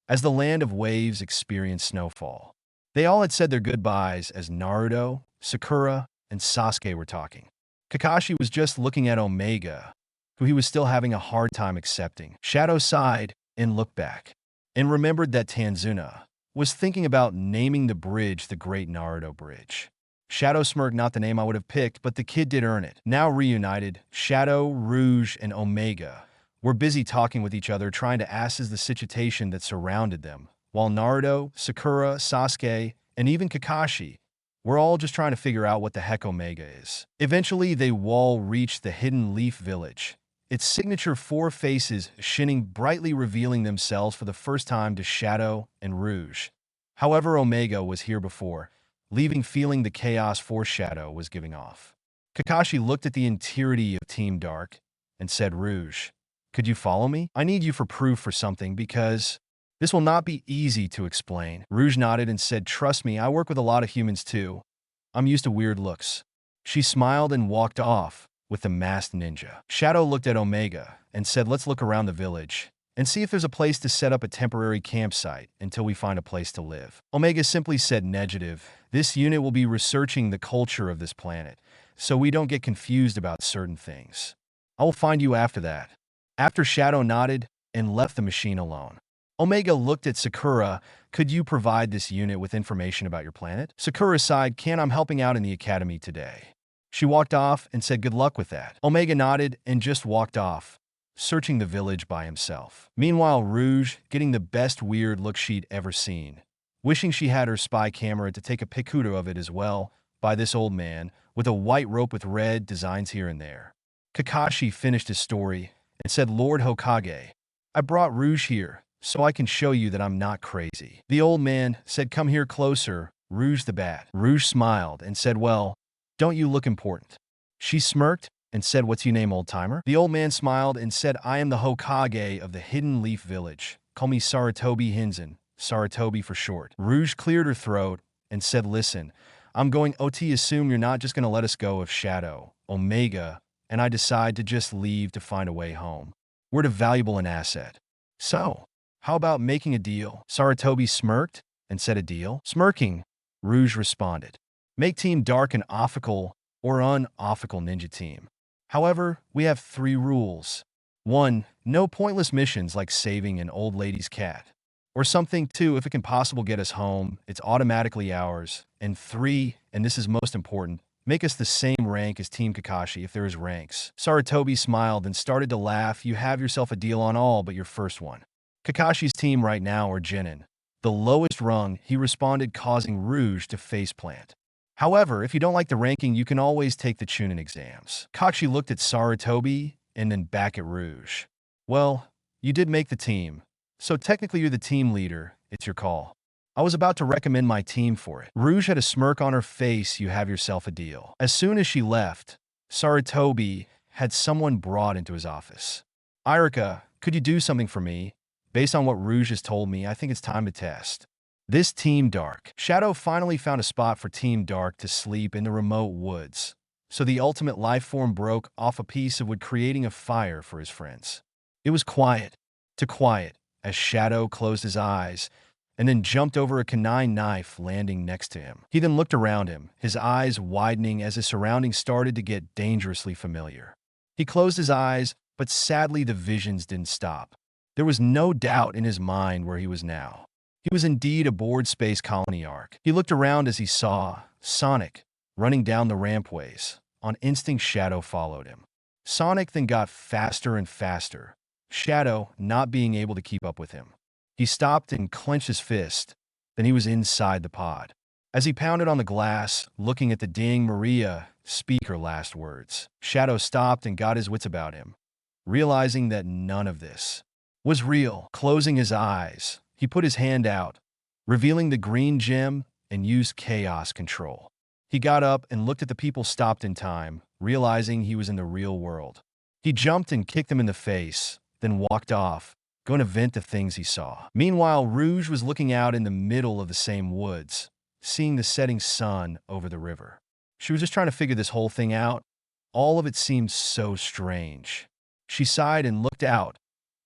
as the land of waves experienced snowfall. They all had said their goodbyes as Naruto, Sakura, and Sasuke were talking. Kakashi was just looking at Omega, who he was still having a hard time accepting. Shadow sighed and looked back, and remembered that Tanzuna was thinking about naming the bridge the Great Naruto Bridge. Shadow smirked, not the name I would have picked, but the kid did earn it. Now reunited, Shadow, Rouge, and Omega were busy talking with each other, trying to assess the situation that surrounded them, while Naruto, Sakura, Sasuke, and even Kakashi were all just trying to figure out what the heck Omega is. Eventually, they all reached the Hidden Leaf Village, its signature 4 faces shining brightly, revealing themselves for the first time to Shadow and Rouge. However, Omega was here before, leaving feeling the chaos Force Shadow was giving off. Kakashi looked at the entirety of Team Dark and said, Rouge, could you follow me? I need you for proof for something, because this will not be easy to explain. Rouge nodded and said, trust me, I work with a lot of humans too. I'm used to weird looks. She smiled and walked off with the masked ninja. Shadow looked at Omega and said, let's look around the village and see if there's a place to set up a temporary campsite until we find a place to live. Omega simply said, negative. This unit will be researching the culture of this planet, so we don't get confused about certain things. I will find you after that. After Shadow nodded and left the machine alone, Omega looked at Sakura. Could you provide this unit with information about your planet? Sakura sighed, I'm helping out in the academy today. She walked off and said good luck with that. Omega nodded and just walked off, searching the village by himself. Meanwhile, Rouge getting the best weird look she'd ever seen, wishing she had her spy camera to take a picture of it as well, by this old man, with a white rope with red designs here and there. Kakashi finished his story and said, Lord Hokage, I brought Rouge here so I can show you that I'm not crazy. The old man said, come here closer, Rouge the Bat. Rouge smiled and said, well, don't you look important? She smirked and said, what's your name, old-timer? The old man smiled and said, I am the Hokage of the Hidden Leaf Village. Call me Sarutobi Hinzen, Sarutobi for short. Rouge cleared her throat and said, listen, I'm going OT assume you're not just going to let us go if Shadow, Omega, and I decide to just leave to find a way home. We're too valuable an asset. So, how about making a deal? Sarutobi smirked and said, a deal? Smirking, Rouge responded. Make Team Dark an official or unofficial ninja team. However, we have 3 rules. 1. No pointless missions like saving an old lady's cat. Or something. 2. If it can possibly get us home, it's automatically ours. And 3, and this is most important, make us the same rank as Team Kakashi if there is ranks. Sarutobi smiled and started to laugh. You have yourself a deal on all but your first one. Kakashi's team right now are Genin, the lowest rung, he responded, causing Rouge to faceplant. However, if you don't like the ranking, you can always take the Chunin exams. Kakashi looked at Sarutobi and then back at Rouge. Well, you did make the team, so technically you're the team leader. It's your call. I was about to recommend my team for it. Rouge had a smirk on her face. You have yourself a deal. As soon as she left, Sarutobi had someone brought into his office. Irika, could you do something for me? Based on what Rouge has told me, I think it's time to test this Team Dark. Shadow finally found a spot for Team Dark to sleep in the remote woods, so the ultimate life form broke off a piece of wood, creating a fire for his friends. It was quiet as Shadow closed his eyes and then jumped over a kunai knife landing next to him. He then looked around him, his eyes widening as his surroundings started to get dangerously familiar. He closed his eyes, but sadly the visions didn't stop. There was no doubt in his mind where he was now. He was indeed aboard Space Colony Arc. He looked around as he saw Sonic running down the rampways. On instinct, Shadow followed him. Sonic then got faster and faster, Shadow not being able to keep up with him. He stopped and clenched his fist. Then he was inside the pod. As he pounded on the glass, looking at the ding Maria speak her last words, Shadow stopped and got his wits about him, realizing that none of this was real. Closing his eyes, he put his hand out, revealing the green gem, and used chaos control. He got up and looked at the people stopped in time, realizing he was in the real world. He jumped and kicked them in the face, then walked off, going to vent the things he saw. Meanwhile, Rouge was looking out in the middle of the same woods, seeing the setting sun over the river. She was just trying to figure this whole thing out. All of it seemed so strange. She sighed and looked out,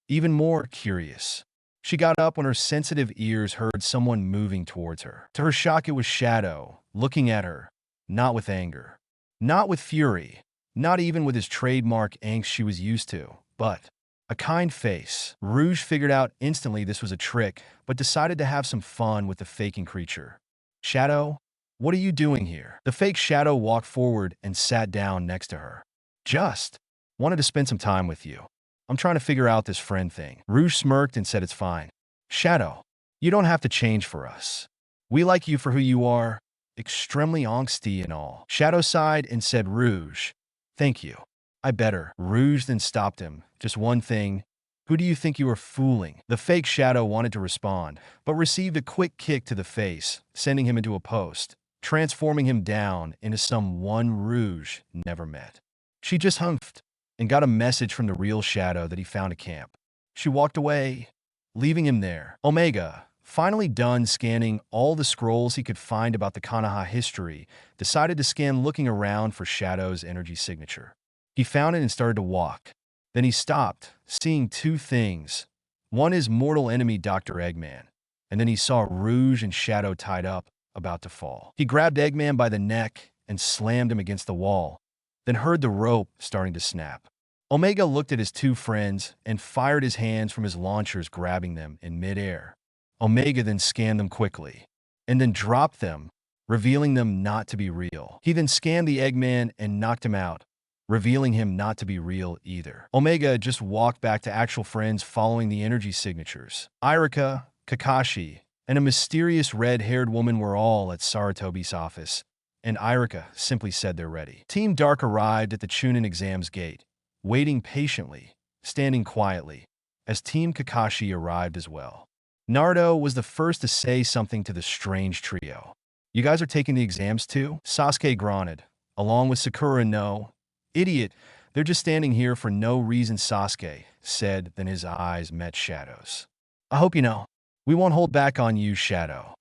even more curious. She got up when her sensitive ears heard someone moving towards her. To her shock, it was Shadow, looking at her, not with anger, not with fury, not even with his trademark angst she was used to, but a kind face. Rouge figured out instantly this was a trick, but decided to have some fun with the faking creature. Shadow, what are you doing here? The fake Shadow walked forward and sat down next to her. Just wanted to spend some time with you. I'm trying to figure out this friend thing. Rouge smirked and said it's fine. Shadow, you don't have to change for us. We like you for who you are, extremely angsty and all. Shadow sighed and said, Rouge, thank you. I better. Rouge then stopped him. Just one thing. Who do you think you are fooling? The fake Shadow wanted to respond, but received a quick kick to the face, sending him into a post, transforming him down into someone Rouge never met. She just humphed and got a message from the real Shadow that he found a camp. She walked away, leaving him there. Omega, finally done scanning all the scrolls he could find about the Konoha history, decided to scan looking around for Shadow's energy signature. He found it and started to walk. Then he stopped, seeing 2 things. One is mortal enemy Dr. Eggman, and then he saw Rouge and Shadow tied up, about to fall. He grabbed Eggman by the neck and slammed him against the wall, then heard the rope starting to snap. Omega looked at his 2 friends and fired his hands from his launchers, grabbing them in midair. Omega then scanned them quickly, and then dropped them revealing them not to be real. He then scanned the Eggman and knocked him out, revealing him not to be real either. Omega just walked back to actual friends following the energy signatures. Irika, Kakashi, and a mysterious red-haired woman were all at Saratobi's office, and Irika simply said they're ready. Team Dark arrived at the Chunin exams gate, waiting patiently, standing quietly, as Team Kakashi arrived as well. Naruto was the first to say something to the strange trio. "You guys are taking the exams too?" Sasuke grunted, along with Sakura. "No, idiot, they're just standing here for no reason," Sasuke said, then his eyes met Shadow's. "I hope you know. We won't hold back on you, Shadow."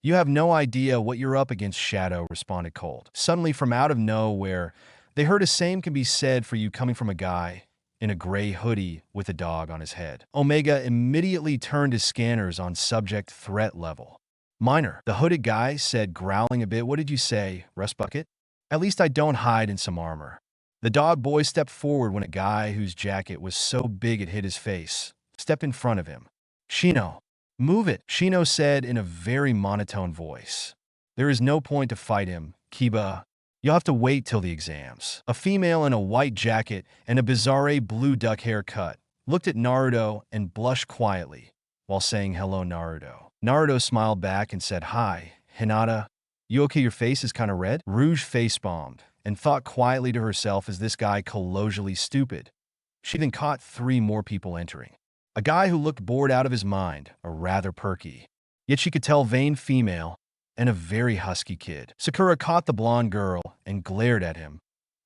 "You have no idea what you're up against," Shadow responded cold. Suddenly, from out of nowhere, they heard the same can be said for you coming from a guy in a gray hoodie with a dog on his head. Omega immediately turned his scanners on subject threat level. "Minor," the hooded guy said, growling a bit. "What did you say, Rust Bucket? At least I don't hide in some armor." The dog boy stepped forward when a guy whose jacket was so big it hid his face stepped in front of him. "Shino, move it," Shino said in a very monotone voice. "There is no point to fight him, Kiba. You'll have to wait till the exams." A female in a white jacket and a bizarre blue duck haircut looked at Naruto and blushed quietly while saying hello, Naruto. Naruto smiled back and said, "Hi, Hinata. You okay? Your face is kind of red?" Rouge face-bombed and thought quietly to herself, "Is this guy colossusly stupid?" She then caught 3 more people entering. A guy who looked bored out of his mind, a rather perky, yet she could tell vain female, and a very husky kid. Sakura caught the blonde girl and glared at him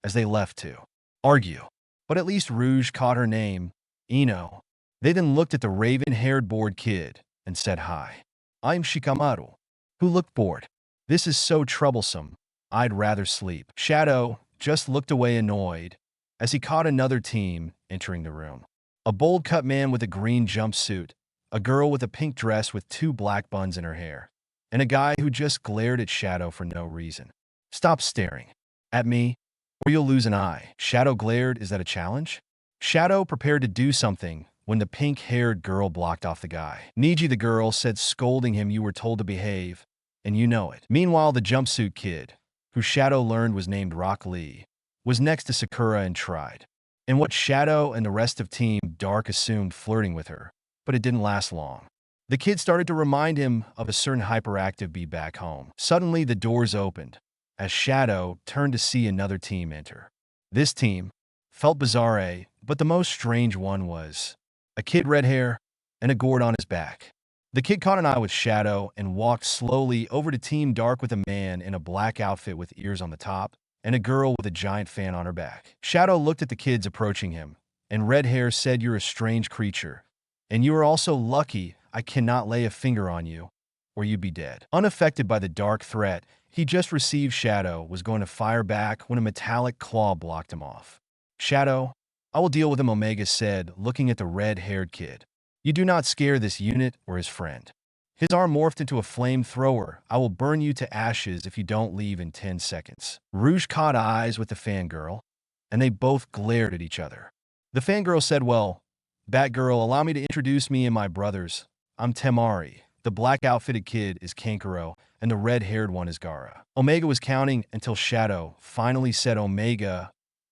as they left to argue. But at least Rouge caught her name, Ino. They then looked at the raven-haired bored kid and said, "Hi, I'm Shikamaru," who looked bored. "This is so troublesome. I'd rather sleep." Shadow just looked away annoyed as he caught another team entering the room. A bold-cut man with a green jumpsuit, a girl with a pink dress with 2 black buns in her hair, and a guy who just glared at Shadow for no reason. "Stop staring at me, or you'll lose an eye." Shadow glared. "Is that a challenge?" Shadow prepared to do something when the pink-haired girl blocked off the guy. "Niji," the girl said, scolding him, "you were told to behave, and you know it." Meanwhile, the jumpsuit kid, who Shadow learned was named Rock Lee, was next to Sakura and tried, and what Shadow and the rest of Team Dark assumed, flirting with her, but it didn't last long. The kid started to remind him of a certain hyperactive bee back home. Suddenly, the doors opened as Shadow turned to see another team enter. This team felt bizarre, but the most strange one was a kid, red hair, and a gourd on his back. The kid caught an eye with Shadow and walked slowly over to Team Dark with a man in a black outfit with ears on the top and a girl with a giant fan on her back. Shadow looked at the kids approaching him, and red hair said, "You're a strange creature, and you are also lucky I cannot lay a finger on you, or you'd be dead." Unaffected by the dark threat he just received, Shadow was going to fire back when a metallic claw blocked him off. "Shadow, I will deal with him," Omega said, looking at the red-haired kid. "You do not scare this unit or his friend." His arm morphed into a flamethrower. "I will burn you to ashes if you don't leave in 10 seconds. Rouge caught eyes with the fangirl, and they both glared at each other. The fangirl said, "Well, Batgirl, allow me to introduce me and my brothers. I'm Temari. The black-outfitted kid is Kankuro, and the red-haired one is Gaara." Omega was counting until Shadow finally said, "Omega,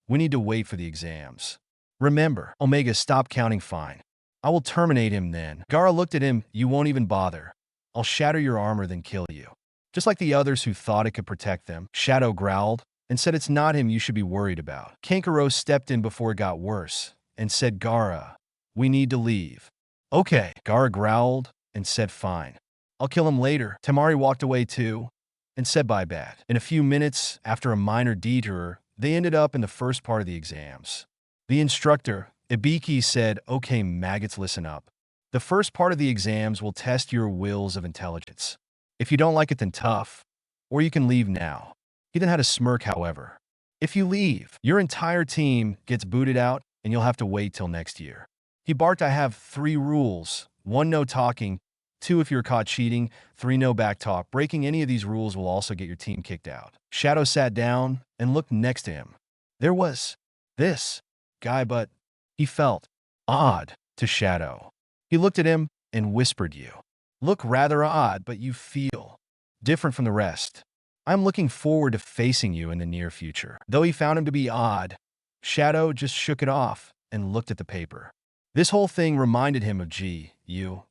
we need to wait for the exams." "Remember." Omega stopped counting. "Fine. I will terminate him then." Gaara looked at him. "You won't even bother. I'll shatter your armor, then kill you. Just like the others who thought it could protect them." Shadow growled and said, "It's not him you should be worried about." Kankuro stepped in before it got worse and said, "Gaara, we need to leave." "Okay." Gaara growled and said, "Fine. I'll kill him later." Temari walked away too and said bye, Bat. In a few minutes, after a minor detour, they ended up in the first part of the exams. The instructor, Ibiki, said, "Okay, maggots, listen up. The first part of the exams will test your wills of intelligence. If you don't like it, then tough, or you can leave now." He then had a smirk, however. "If you leave, your entire team gets booted out and you'll have to wait till next year." He barked, "I have 3 rules. 1, no talking. 2, if you're caught cheating. 3, no backtalk. Breaking any of these rules will also get your team kicked out." Shadow sat down and looked next to him. There was this guy, but he felt odd to Shadow. He looked at him and whispered, "You look rather odd, but you feel different from the rest. I'm looking forward to facing you in the near future." Though he found him to be odd, Shadow just shook it off and looked at the paper. This whole thing reminded him of you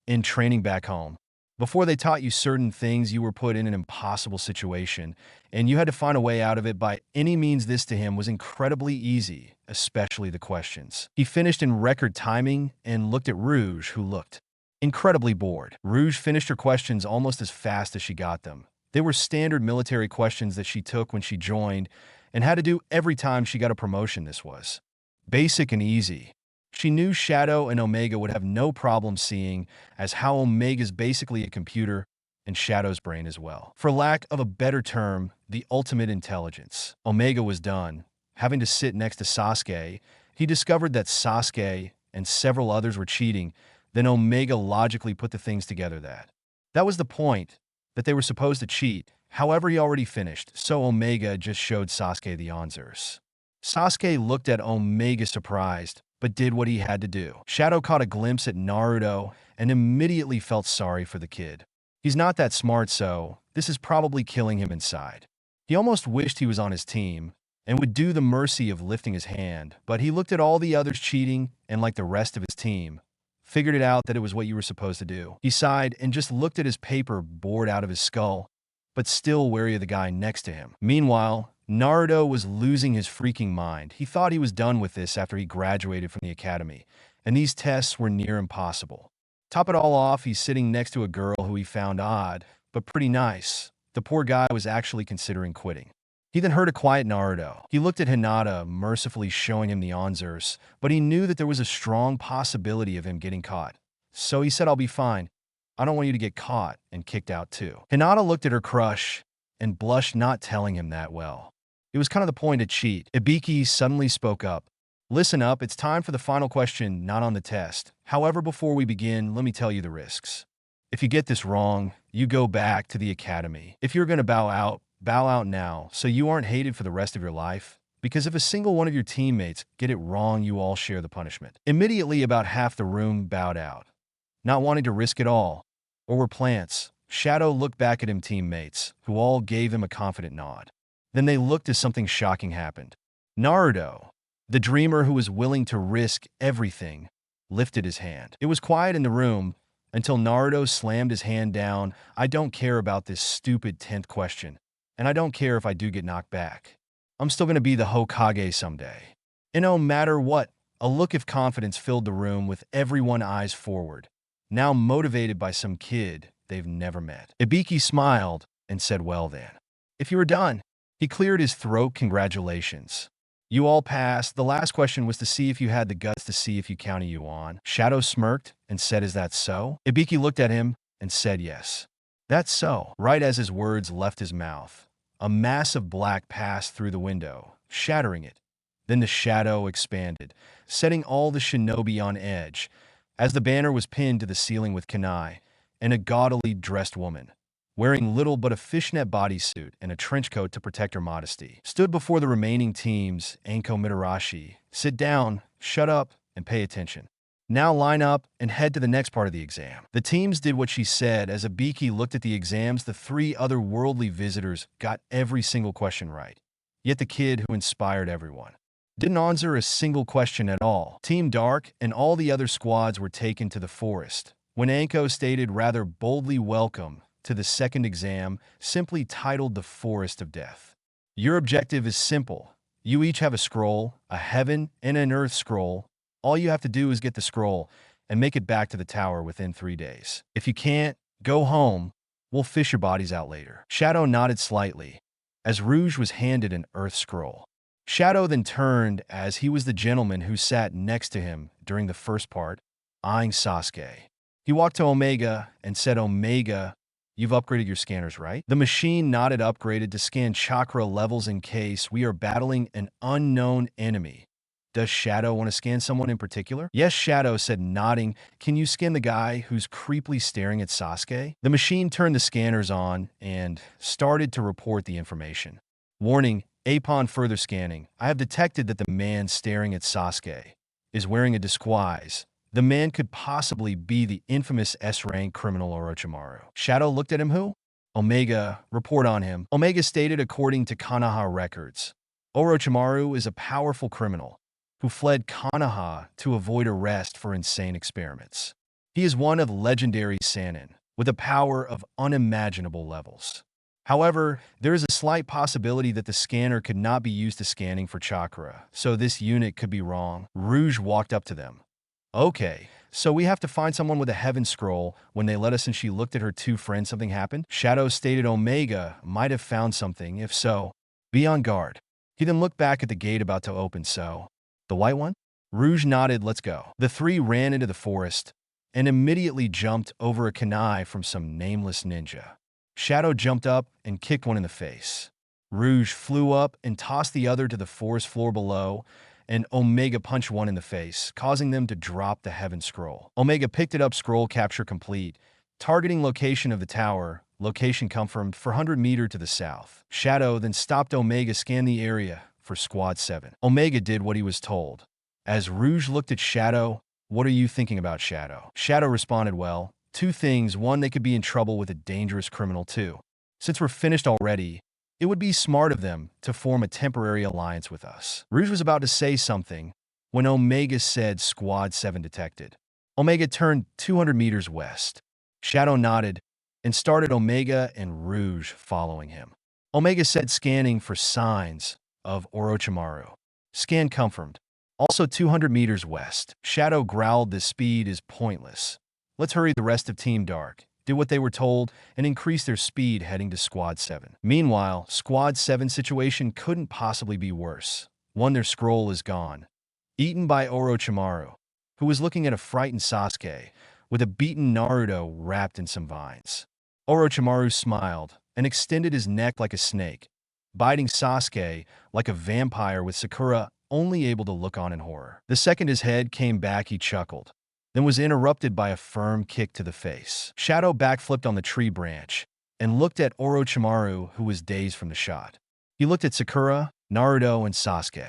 in training back home. Before they taught you certain things, you were put in an impossible situation, and you had to find a way out of it by any means. This to him was incredibly easy, especially the questions. He finished in record timing and looked at Rouge, who looked incredibly bored. Rouge finished her questions almost as fast as she got them. They were standard military questions that she took when she joined and had to do every time she got a promotion. This was basic and easy. She knew Shadow and Omega would have no problem seeing as how Omega's basically a computer and Shadow's brain as well. For lack of a better term, the ultimate intelligence. Omega was done. Having to sit next to Sasuke, he discovered that Sasuke and several others were cheating. Then Omega logically put the things together that was the point, that they were supposed to cheat. However, he already finished, so Omega just showed Sasuke the answers. Sasuke looked at Omega surprised, but did what he had to do. Shadow caught a glimpse at Naruto and immediately felt sorry for the kid. He's not that smart, so this is probably killing him inside. He almost wished he was on his team and would do the mercy of lifting his hand, but he looked at all the others cheating and, like the rest of his team, figured it out that it was what you were supposed to do. He sighed and just looked at his paper, bored out of his skull, but still wary of the guy next to him. Meanwhile, Naruto was losing his freaking mind. He thought he was done with this after he graduated from the academy, and these tests were near impossible. Top it all off, he's sitting next to a girl who he found odd, but pretty nice. The poor guy was actually considering quitting. He then heard a quiet Naruto. He looked at Hinata, mercifully showing him the answers, but he knew that there was a strong possibility of him getting caught. So he said, "I'll be fine. I don't want you to get caught," and kicked out too. Hinata looked at her crush and blushed, not telling him that well. It was kind of the point to cheat. Ibiki suddenly spoke up. "Listen up, it's time for the final question, not on the test. However, before we begin, let me tell you the risks. If you get this wrong, you go back to the academy. If you're going to bow out now, so you aren't hated for the rest of your life. Because if a single one of your teammates get it wrong, you all share the punishment." Immediately, about half the room bowed out, not wanting to risk it all, or were plants. Shadow looked back at him teammates, who all gave him a confident nod. Then they looked as something shocking happened. Naruto, the dreamer who was willing to risk everything, lifted his hand. It was quiet in the room until Naruto slammed his hand down. "I don't care about this stupid 10th question, and I don't care if I do get knocked back. I'm still going to be the Hokage someday." And no matter what, a look of confidence filled the room with everyone eyes forward, now motivated by some kid they've never met. Ibiki smiled and said, "Well then, if you were done." He cleared his throat. "Congratulations. You all passed. The last question was to see if you had the guts to see if you counted you on." Shadow smirked and said, "Is that so?" Ibiki looked at him and said, "Yes. That's so." Right as his words left his mouth, a mass of black passed through the window, shattering it. Then the shadow expanded, setting all the shinobi on edge, as the banner was pinned to the ceiling with kunai, and a gaudily dressed woman, wearing little but a fishnet bodysuit and a trench coat to protect her modesty, stood before the remaining teams. Anko Mitarashi, "Sit down, shut up, and pay attention. Now line up and head to the next part of the exam." The teams did what she said. As Ibiki looked at the exams, the three other worldly visitors got every single question right. Yet the kid who inspired everyone didn't answer a single question at all. Team Dark and all the other squads were taken to the forest, when Anko stated rather boldly, "Welcome to the second exam, simply titled the Forest of Death. Your objective is simple. You each have a scroll, a heaven and an earth scroll. All you have to do is get the scroll and make it back to the tower within 3 days. If you can't, go home. We'll fish your bodies out later." Shadow nodded slightly as Rouge was handed an earth scroll. Shadow then turned, as he was the gentleman who sat next to him during the first part, eyeing Sasuke. He walked to Omega and said, "Omega, you've upgraded your scanners, right?" The machine nodded. "Upgraded to scan chakra levels in case we are battling an unknown enemy." "Does Shadow want to scan someone in particular?" "Yes," Shadow said, nodding. "Can you scan the guy who's creepily staring at Sasuke?" The machine turned the scanners on and started to report the information. "Warning, upon further scanning, I have detected that the man staring at Sasuke is wearing a disguise. The man could possibly be the infamous S-rank criminal Orochimaru." Shadow looked at him. "Who?" Omega, report on him. Omega stated according to Konoha records, Orochimaru is a powerful criminal who fled Konoha to avoid arrest for insane experiments. He is one of legendary Sannin, with a power of unimaginable levels. However, there is a slight possibility that the scanner could not be used to scanning for chakra, so this unit could be wrong. Rouge walked up to them. Okay, so we have to find someone with a heaven scroll. When they let us and she looked at her two friends, something happened? Shadow stated Omega might have found something. If so, be on guard. He then looked back at the gate about to open. So, the white one? Rouge nodded. Let's go. The three ran into the forest and immediately jumped over a kunai from some nameless ninja. Shadow jumped up and kicked one in the face. Rouge flew up and tossed the other to the forest floor below, and Omega punched one in the face, causing them to drop the heaven scroll. Omega picked it up, scroll capture complete. Targeting location of the tower, location confirmed 400 meters to the south. Shadow then stopped Omega, scan the area for Squad 7. Omega did what he was told. As Rouge looked at Shadow, what are you thinking about, Shadow? Shadow responded, well, two things. One, they could be in trouble with a dangerous criminal. Two, since we're finished already, it would be smart of them to form a temporary alliance with us. Rouge was about to say something when Omega said Squad 7 detected. Omega turned 200 meters west. Shadow nodded and started Omega and Rouge following him. Omega said scanning for signs of Orochimaru. Scan confirmed. Also 200 meters west. Shadow growled, this speed is pointless. Let's hurry. The rest of Team Dark did what they were told and increased their speed heading to Squad 7. Meanwhile, Squad 7's situation couldn't possibly be worse. One, their scroll is gone, eaten by Orochimaru, who was looking at a frightened Sasuke with a beaten Naruto wrapped in some vines. Orochimaru smiled and extended his neck like a snake, biting Sasuke like a vampire, with Sakura only able to look on in horror. The second his head came back, he chuckled, then was interrupted by a firm kick to the face. Shadow backflipped on the tree branch and looked at Orochimaru, who was dazed from the shot. He looked at Sakura, Naruto, and Sasuke,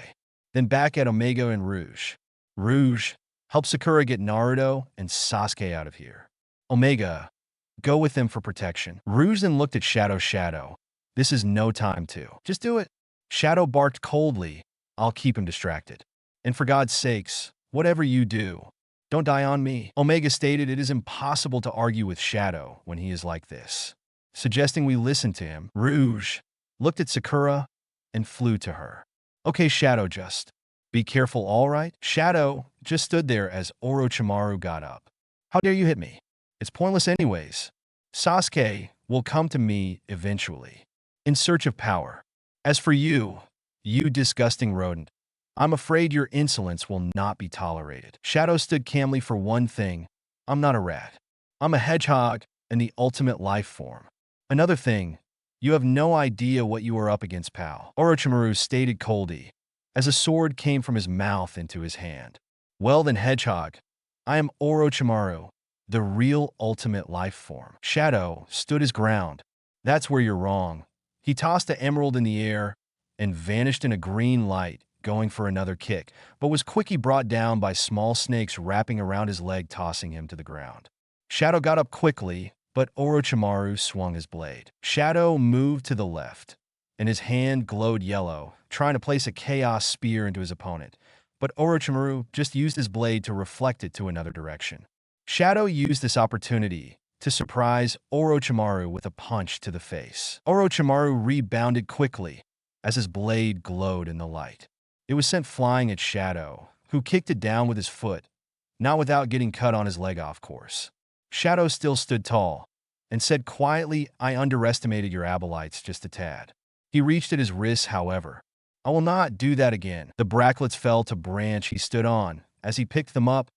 then back at Omega and Rouge. Rouge, help Sakura get Naruto and Sasuke out of here. Omega, go with them for protection. Rouge then looked at Shadow. Shadow, this is no time to. Just do it. Shadow barked coldly, I'll keep him distracted. And for God's sakes, whatever you do, don't die on me. Omega stated it is impossible to argue with Shadow when he is like this, suggesting we listen to him. Rouge looked at Sakura and flew to her. Okay, Shadow, just be careful, all right? Shadow just stood there as Orochimaru got up. How dare you hit me? It's pointless anyways. Sasuke will come to me eventually, in search of power. As for you, you disgusting rodent, I'm afraid your insolence will not be tolerated. Shadow stood calmly. For one thing, I'm not a rat. I'm a hedgehog and the ultimate life form. Another thing, you have no idea what you are up against, pal. Orochimaru stated coldly, as a sword came from his mouth into his hand. Well then, hedgehog, I am Orochimaru, the real ultimate life form. Shadow stood his ground. That's where you're wrong. He tossed the emerald in the air and vanished in a green light, going for another kick, but was quickly brought down by small snakes wrapping around his leg, tossing him to the ground. Shadow got up quickly, but Orochimaru swung his blade. Shadow moved to the left, and his hand glowed yellow, trying to place a chaos spear into his opponent, but Orochimaru just used his blade to reflect it to another direction. Shadow used this opportunity to surprise Orochimaru with a punch to the face. Orochimaru rebounded quickly as his blade glowed in the light. It was sent flying at Shadow, who kicked it down with his foot, not without getting cut on his leg, off course. Shadow still stood tall and said quietly, I underestimated your Abelites just a tad. He reached at his wrists, however. I will not do that again. The bracklets fell to branch he stood on as he picked them up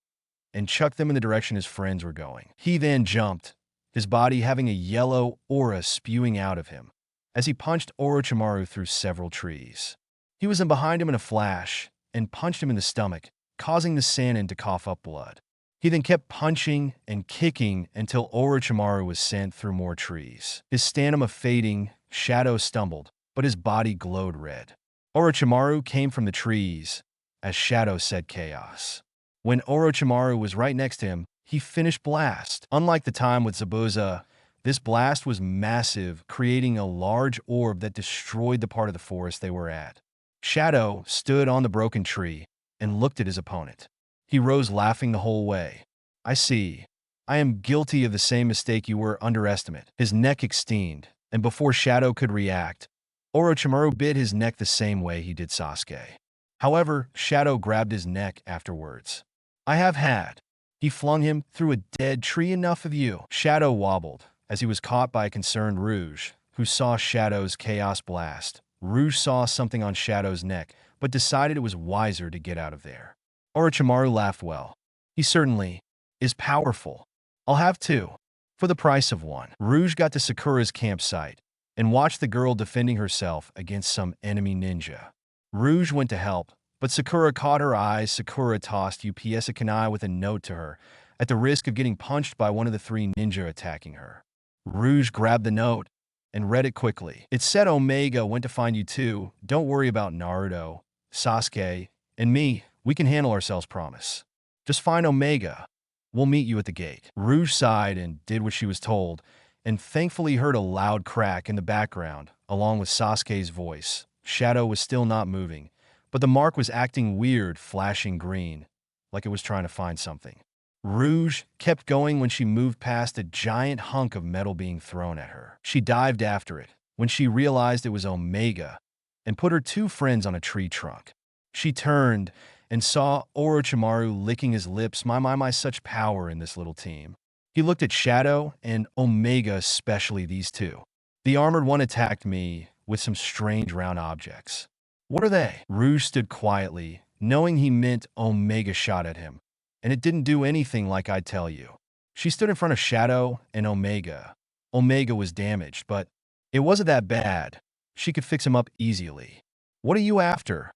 and chucked them in the direction his friends were going. He then jumped, his body having a yellow aura spewing out of him, as he punched Orochimaru through several trees. He was in behind him in a flash and punched him in the stomach, causing the Sannin to cough up blood. He then kept punching and kicking until Orochimaru was sent through more trees. His stamina fading, Shadow stumbled, but his body glowed red. Orochimaru came from the trees, as Shadow said chaos. When Orochimaru was right next to him, he finished blast. Unlike the time with Zabuza, This blast was massive, creating a large orb that destroyed the part of the forest they were at. Shadow stood on the broken tree and looked at his opponent. He rose laughing the whole way. I see. I am guilty of the same mistake you were underestimate. His neck extended, and before Shadow could react, Orochimaru bit his neck the same way he did Sasuke. However, Shadow grabbed his neck afterwards. I have had. He flung him through a dead tree. Enough of you. Shadow wobbled as he was caught by a concerned Rouge, who saw Shadow's chaos blast. Rouge saw something on Shadow's neck, but decided it was wiser to get out of there. Orochimaru laughed. Well, he certainly is powerful. I'll have two. For the price of one. Rouge got to Sakura's campsite and watched the girl defending herself against some enemy ninja. Rouge went to help, but Sakura caught her eyes. Sakura tossed UPS a kunai with a note to her, at the risk of getting punched by one of the three ninja attacking her. Rouge grabbed the note and read it quickly. It said, Omega went to find you too. Don't worry about Naruto, Sasuke, and me. We can handle ourselves, promise. Just find Omega. We'll meet you at the gate. Rouge sighed and did what she was told, and thankfully heard a loud crack in the background, along with Sasuke's voice. Shadow was still not moving, but the mark was acting weird, flashing green, like it was trying to find something. Rouge kept going when she moved past a giant hunk of metal being thrown at her. She dived after it when she realized it was Omega and put her two friends on a tree trunk. She turned and saw Orochimaru licking his lips. My, such power in this little team. He looked at Shadow and Omega, especially these two. The armored one attacked me with some strange round objects. What are they? Rouge stood quietly, knowing he meant Omega shot at him, and it didn't do anything like I'd tell you. She stood in front of Shadow and Omega. Omega was damaged, but it wasn't that bad. She could fix him up easily. What are you after?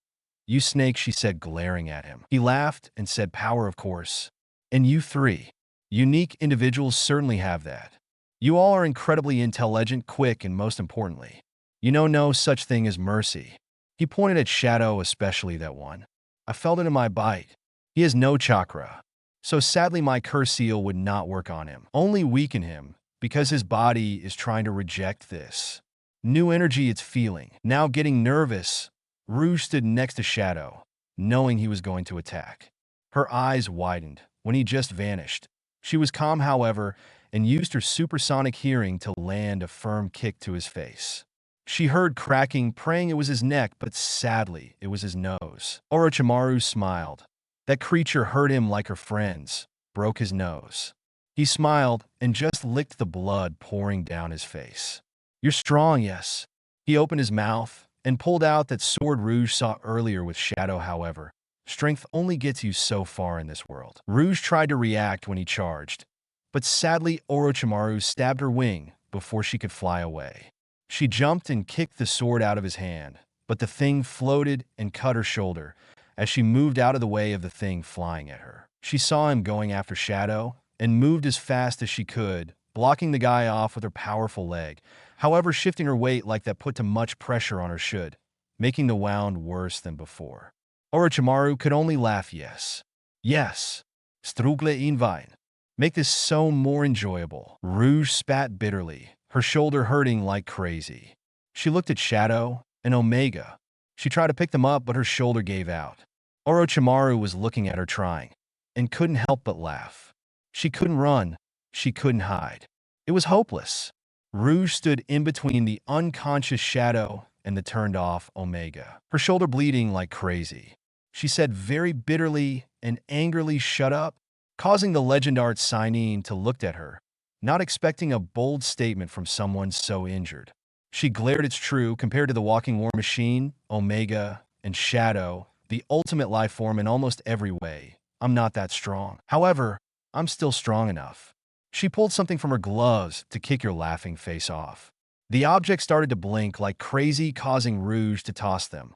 You snake, she said, glaring at him. He laughed and said, power, of course. And you three. Unique individuals certainly have that. You all are incredibly intelligent, quick, and most importantly, you know no such thing as mercy. He pointed at Shadow, especially that one. I felt it in my bite. He has no chakra. So sadly my curse seal would not work on him. Only weaken him, because his body is trying to reject this new energy it's feeling. Now getting nervous, Rouge stood next to Shadow, knowing he was going to attack. Her eyes widened when he just vanished. She was calm, however, and used her supersonic hearing to land a firm kick to his face. She heard cracking, praying it was his neck, but sadly, it was his nose. Orochimaru smiled. That creature hurt him like her friends, broke his nose. He smiled and just licked the blood pouring down his face. You're strong, yes. He opened his mouth and pulled out that sword Rouge saw earlier with Shadow. However, strength only gets you so far in this world. Rouge tried to react when he charged, but sadly Orochimaru stabbed her wing before she could fly away. She jumped and kicked the sword out of his hand, but the thing floated and cut her shoulder as she moved out of the way of the thing flying at her. She saw him going after Shadow and moved as fast as she could, blocking the guy off with her powerful leg. However, shifting her weight like that put too much pressure on her should, making the wound worse than before. Orochimaru could only laugh. Yes. Yes. Strugle in Vine. Make this so more enjoyable. Rouge spat bitterly, her shoulder hurting like crazy. She looked at Shadow and Omega. She tried to pick them up, but her shoulder gave out. Orochimaru was looking at her trying, and couldn't help but laugh. She couldn't run. She couldn't hide. It was hopeless. Rouge stood in between the unconscious Shadow and the turned-off Omega, her shoulder bleeding like crazy. She said very bitterly and angrily, shut up, causing the Legend Art Seinin to look at her, not expecting a bold statement from someone so injured. She glared. It's true, compared to the walking war machine, Omega, and Shadow, the ultimate life form in almost every way, I'm not that strong. However, I'm still strong enough. She pulled something from her gloves to kick your laughing face off. The object started to blink like crazy, causing Rouge to toss them,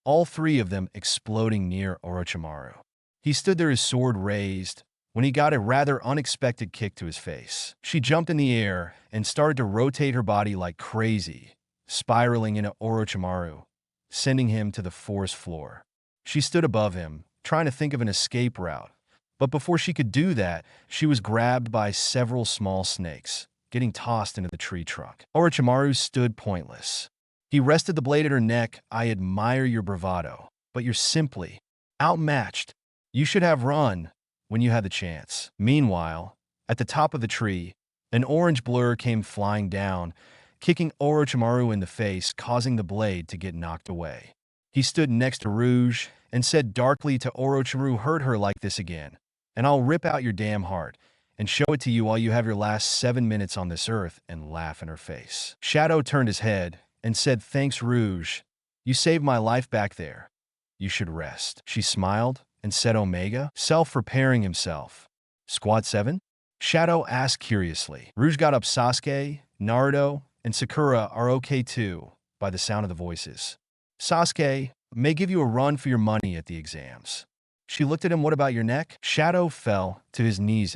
all three of them exploding near Orochimaru. He stood there, his sword raised, when he got a rather unexpected kick to his face. She jumped in the air and started to rotate her body like crazy, spiraling into Orochimaru, sending him to the forest floor. She stood above him, trying to think of an escape route, but before she could do that, she was grabbed by several small snakes, getting tossed into the tree trunk. Orochimaru stood pointless. He rested the blade at her neck. I admire your bravado, but you're simply outmatched. You should have run when you had the chance. Meanwhile, at the top of the tree, an orange blur came flying down, kicking Orochimaru in the face, causing the blade to get knocked away. He stood next to Rouge and said darkly to Orochimaru, "Hurt her like this again, and I'll rip out your damn heart and show it to you while you have your last 7 minutes on this earth," and laugh in her face. Shadow turned his head and said, "Thanks, Rouge. You saved my life back there. You should rest." She smiled and said, "Omega?" Self-repairing himself. Squad 7? Shadow asked curiously. Rouge got up. Sasuke, Naruto, and Sakura are okay too, by the sound of the voices. Sasuke may give you a run for your money at the exams. She looked at him. "What about your neck?" Shadow fell to his knees.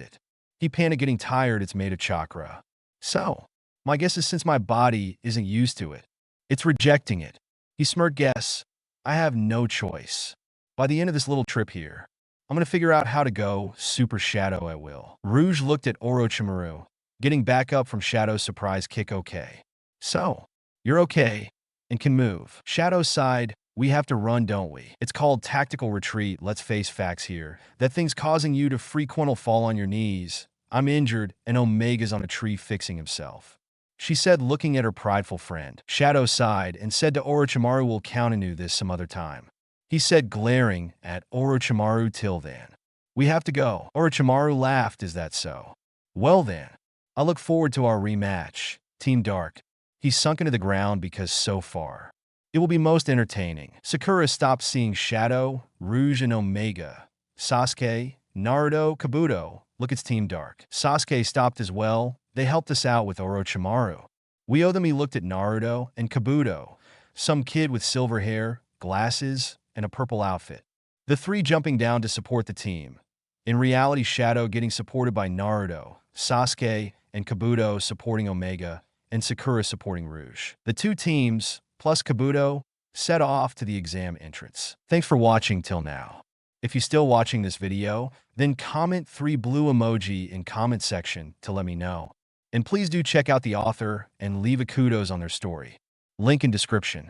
He panicked, getting tired. "It's made of chakra. So, my guess is since my body isn't used to it, it's rejecting it." He smirked. "Guess I have no choice. By the end of this little trip here, I'm going to figure out how to go Super Shadow at will." Rouge looked at Orochimaru, getting back up from Shadow's surprise kick. "Okay. So, you're okay and can move." Shadow sighed. "We have to run, don't we? It's called tactical retreat. Let's face facts here. That thing's causing you to frequently fall on your knees. I'm injured, and Omega's on a tree fixing himself," she said, looking at her prideful friend. Shadow sighed and said to Orochimaru, "We'll count on this some other time," he said, glaring at Orochimaru. "Till then, we have to go." Orochimaru laughed. "Is that so? Well then, I look forward to our rematch, Team Dark." He sunk into the ground because so far, it will be most entertaining. Sakura stopped seeing Shadow, Rouge, and Omega. Sasuke, Naruto, Kabuto, look, it's Team Dark. Sasuke stopped as well. "They helped us out with Orochimaru. We owe them." He looked at Naruto and Kabuto, some kid with silver hair, glasses, and a purple outfit. The three jumping down to support the team. In reality, Shadow getting supported by Naruto, Sasuke, and Kabuto supporting Omega, and Sakura supporting Rouge. The two teams, plus Kabuto, set off to the exam entrance. Thanks for watching till now. If you're still watching this video, then comment 3 blue emoji in comment section to let me know. And please do check out the author and leave a kudos on their story. Link in description.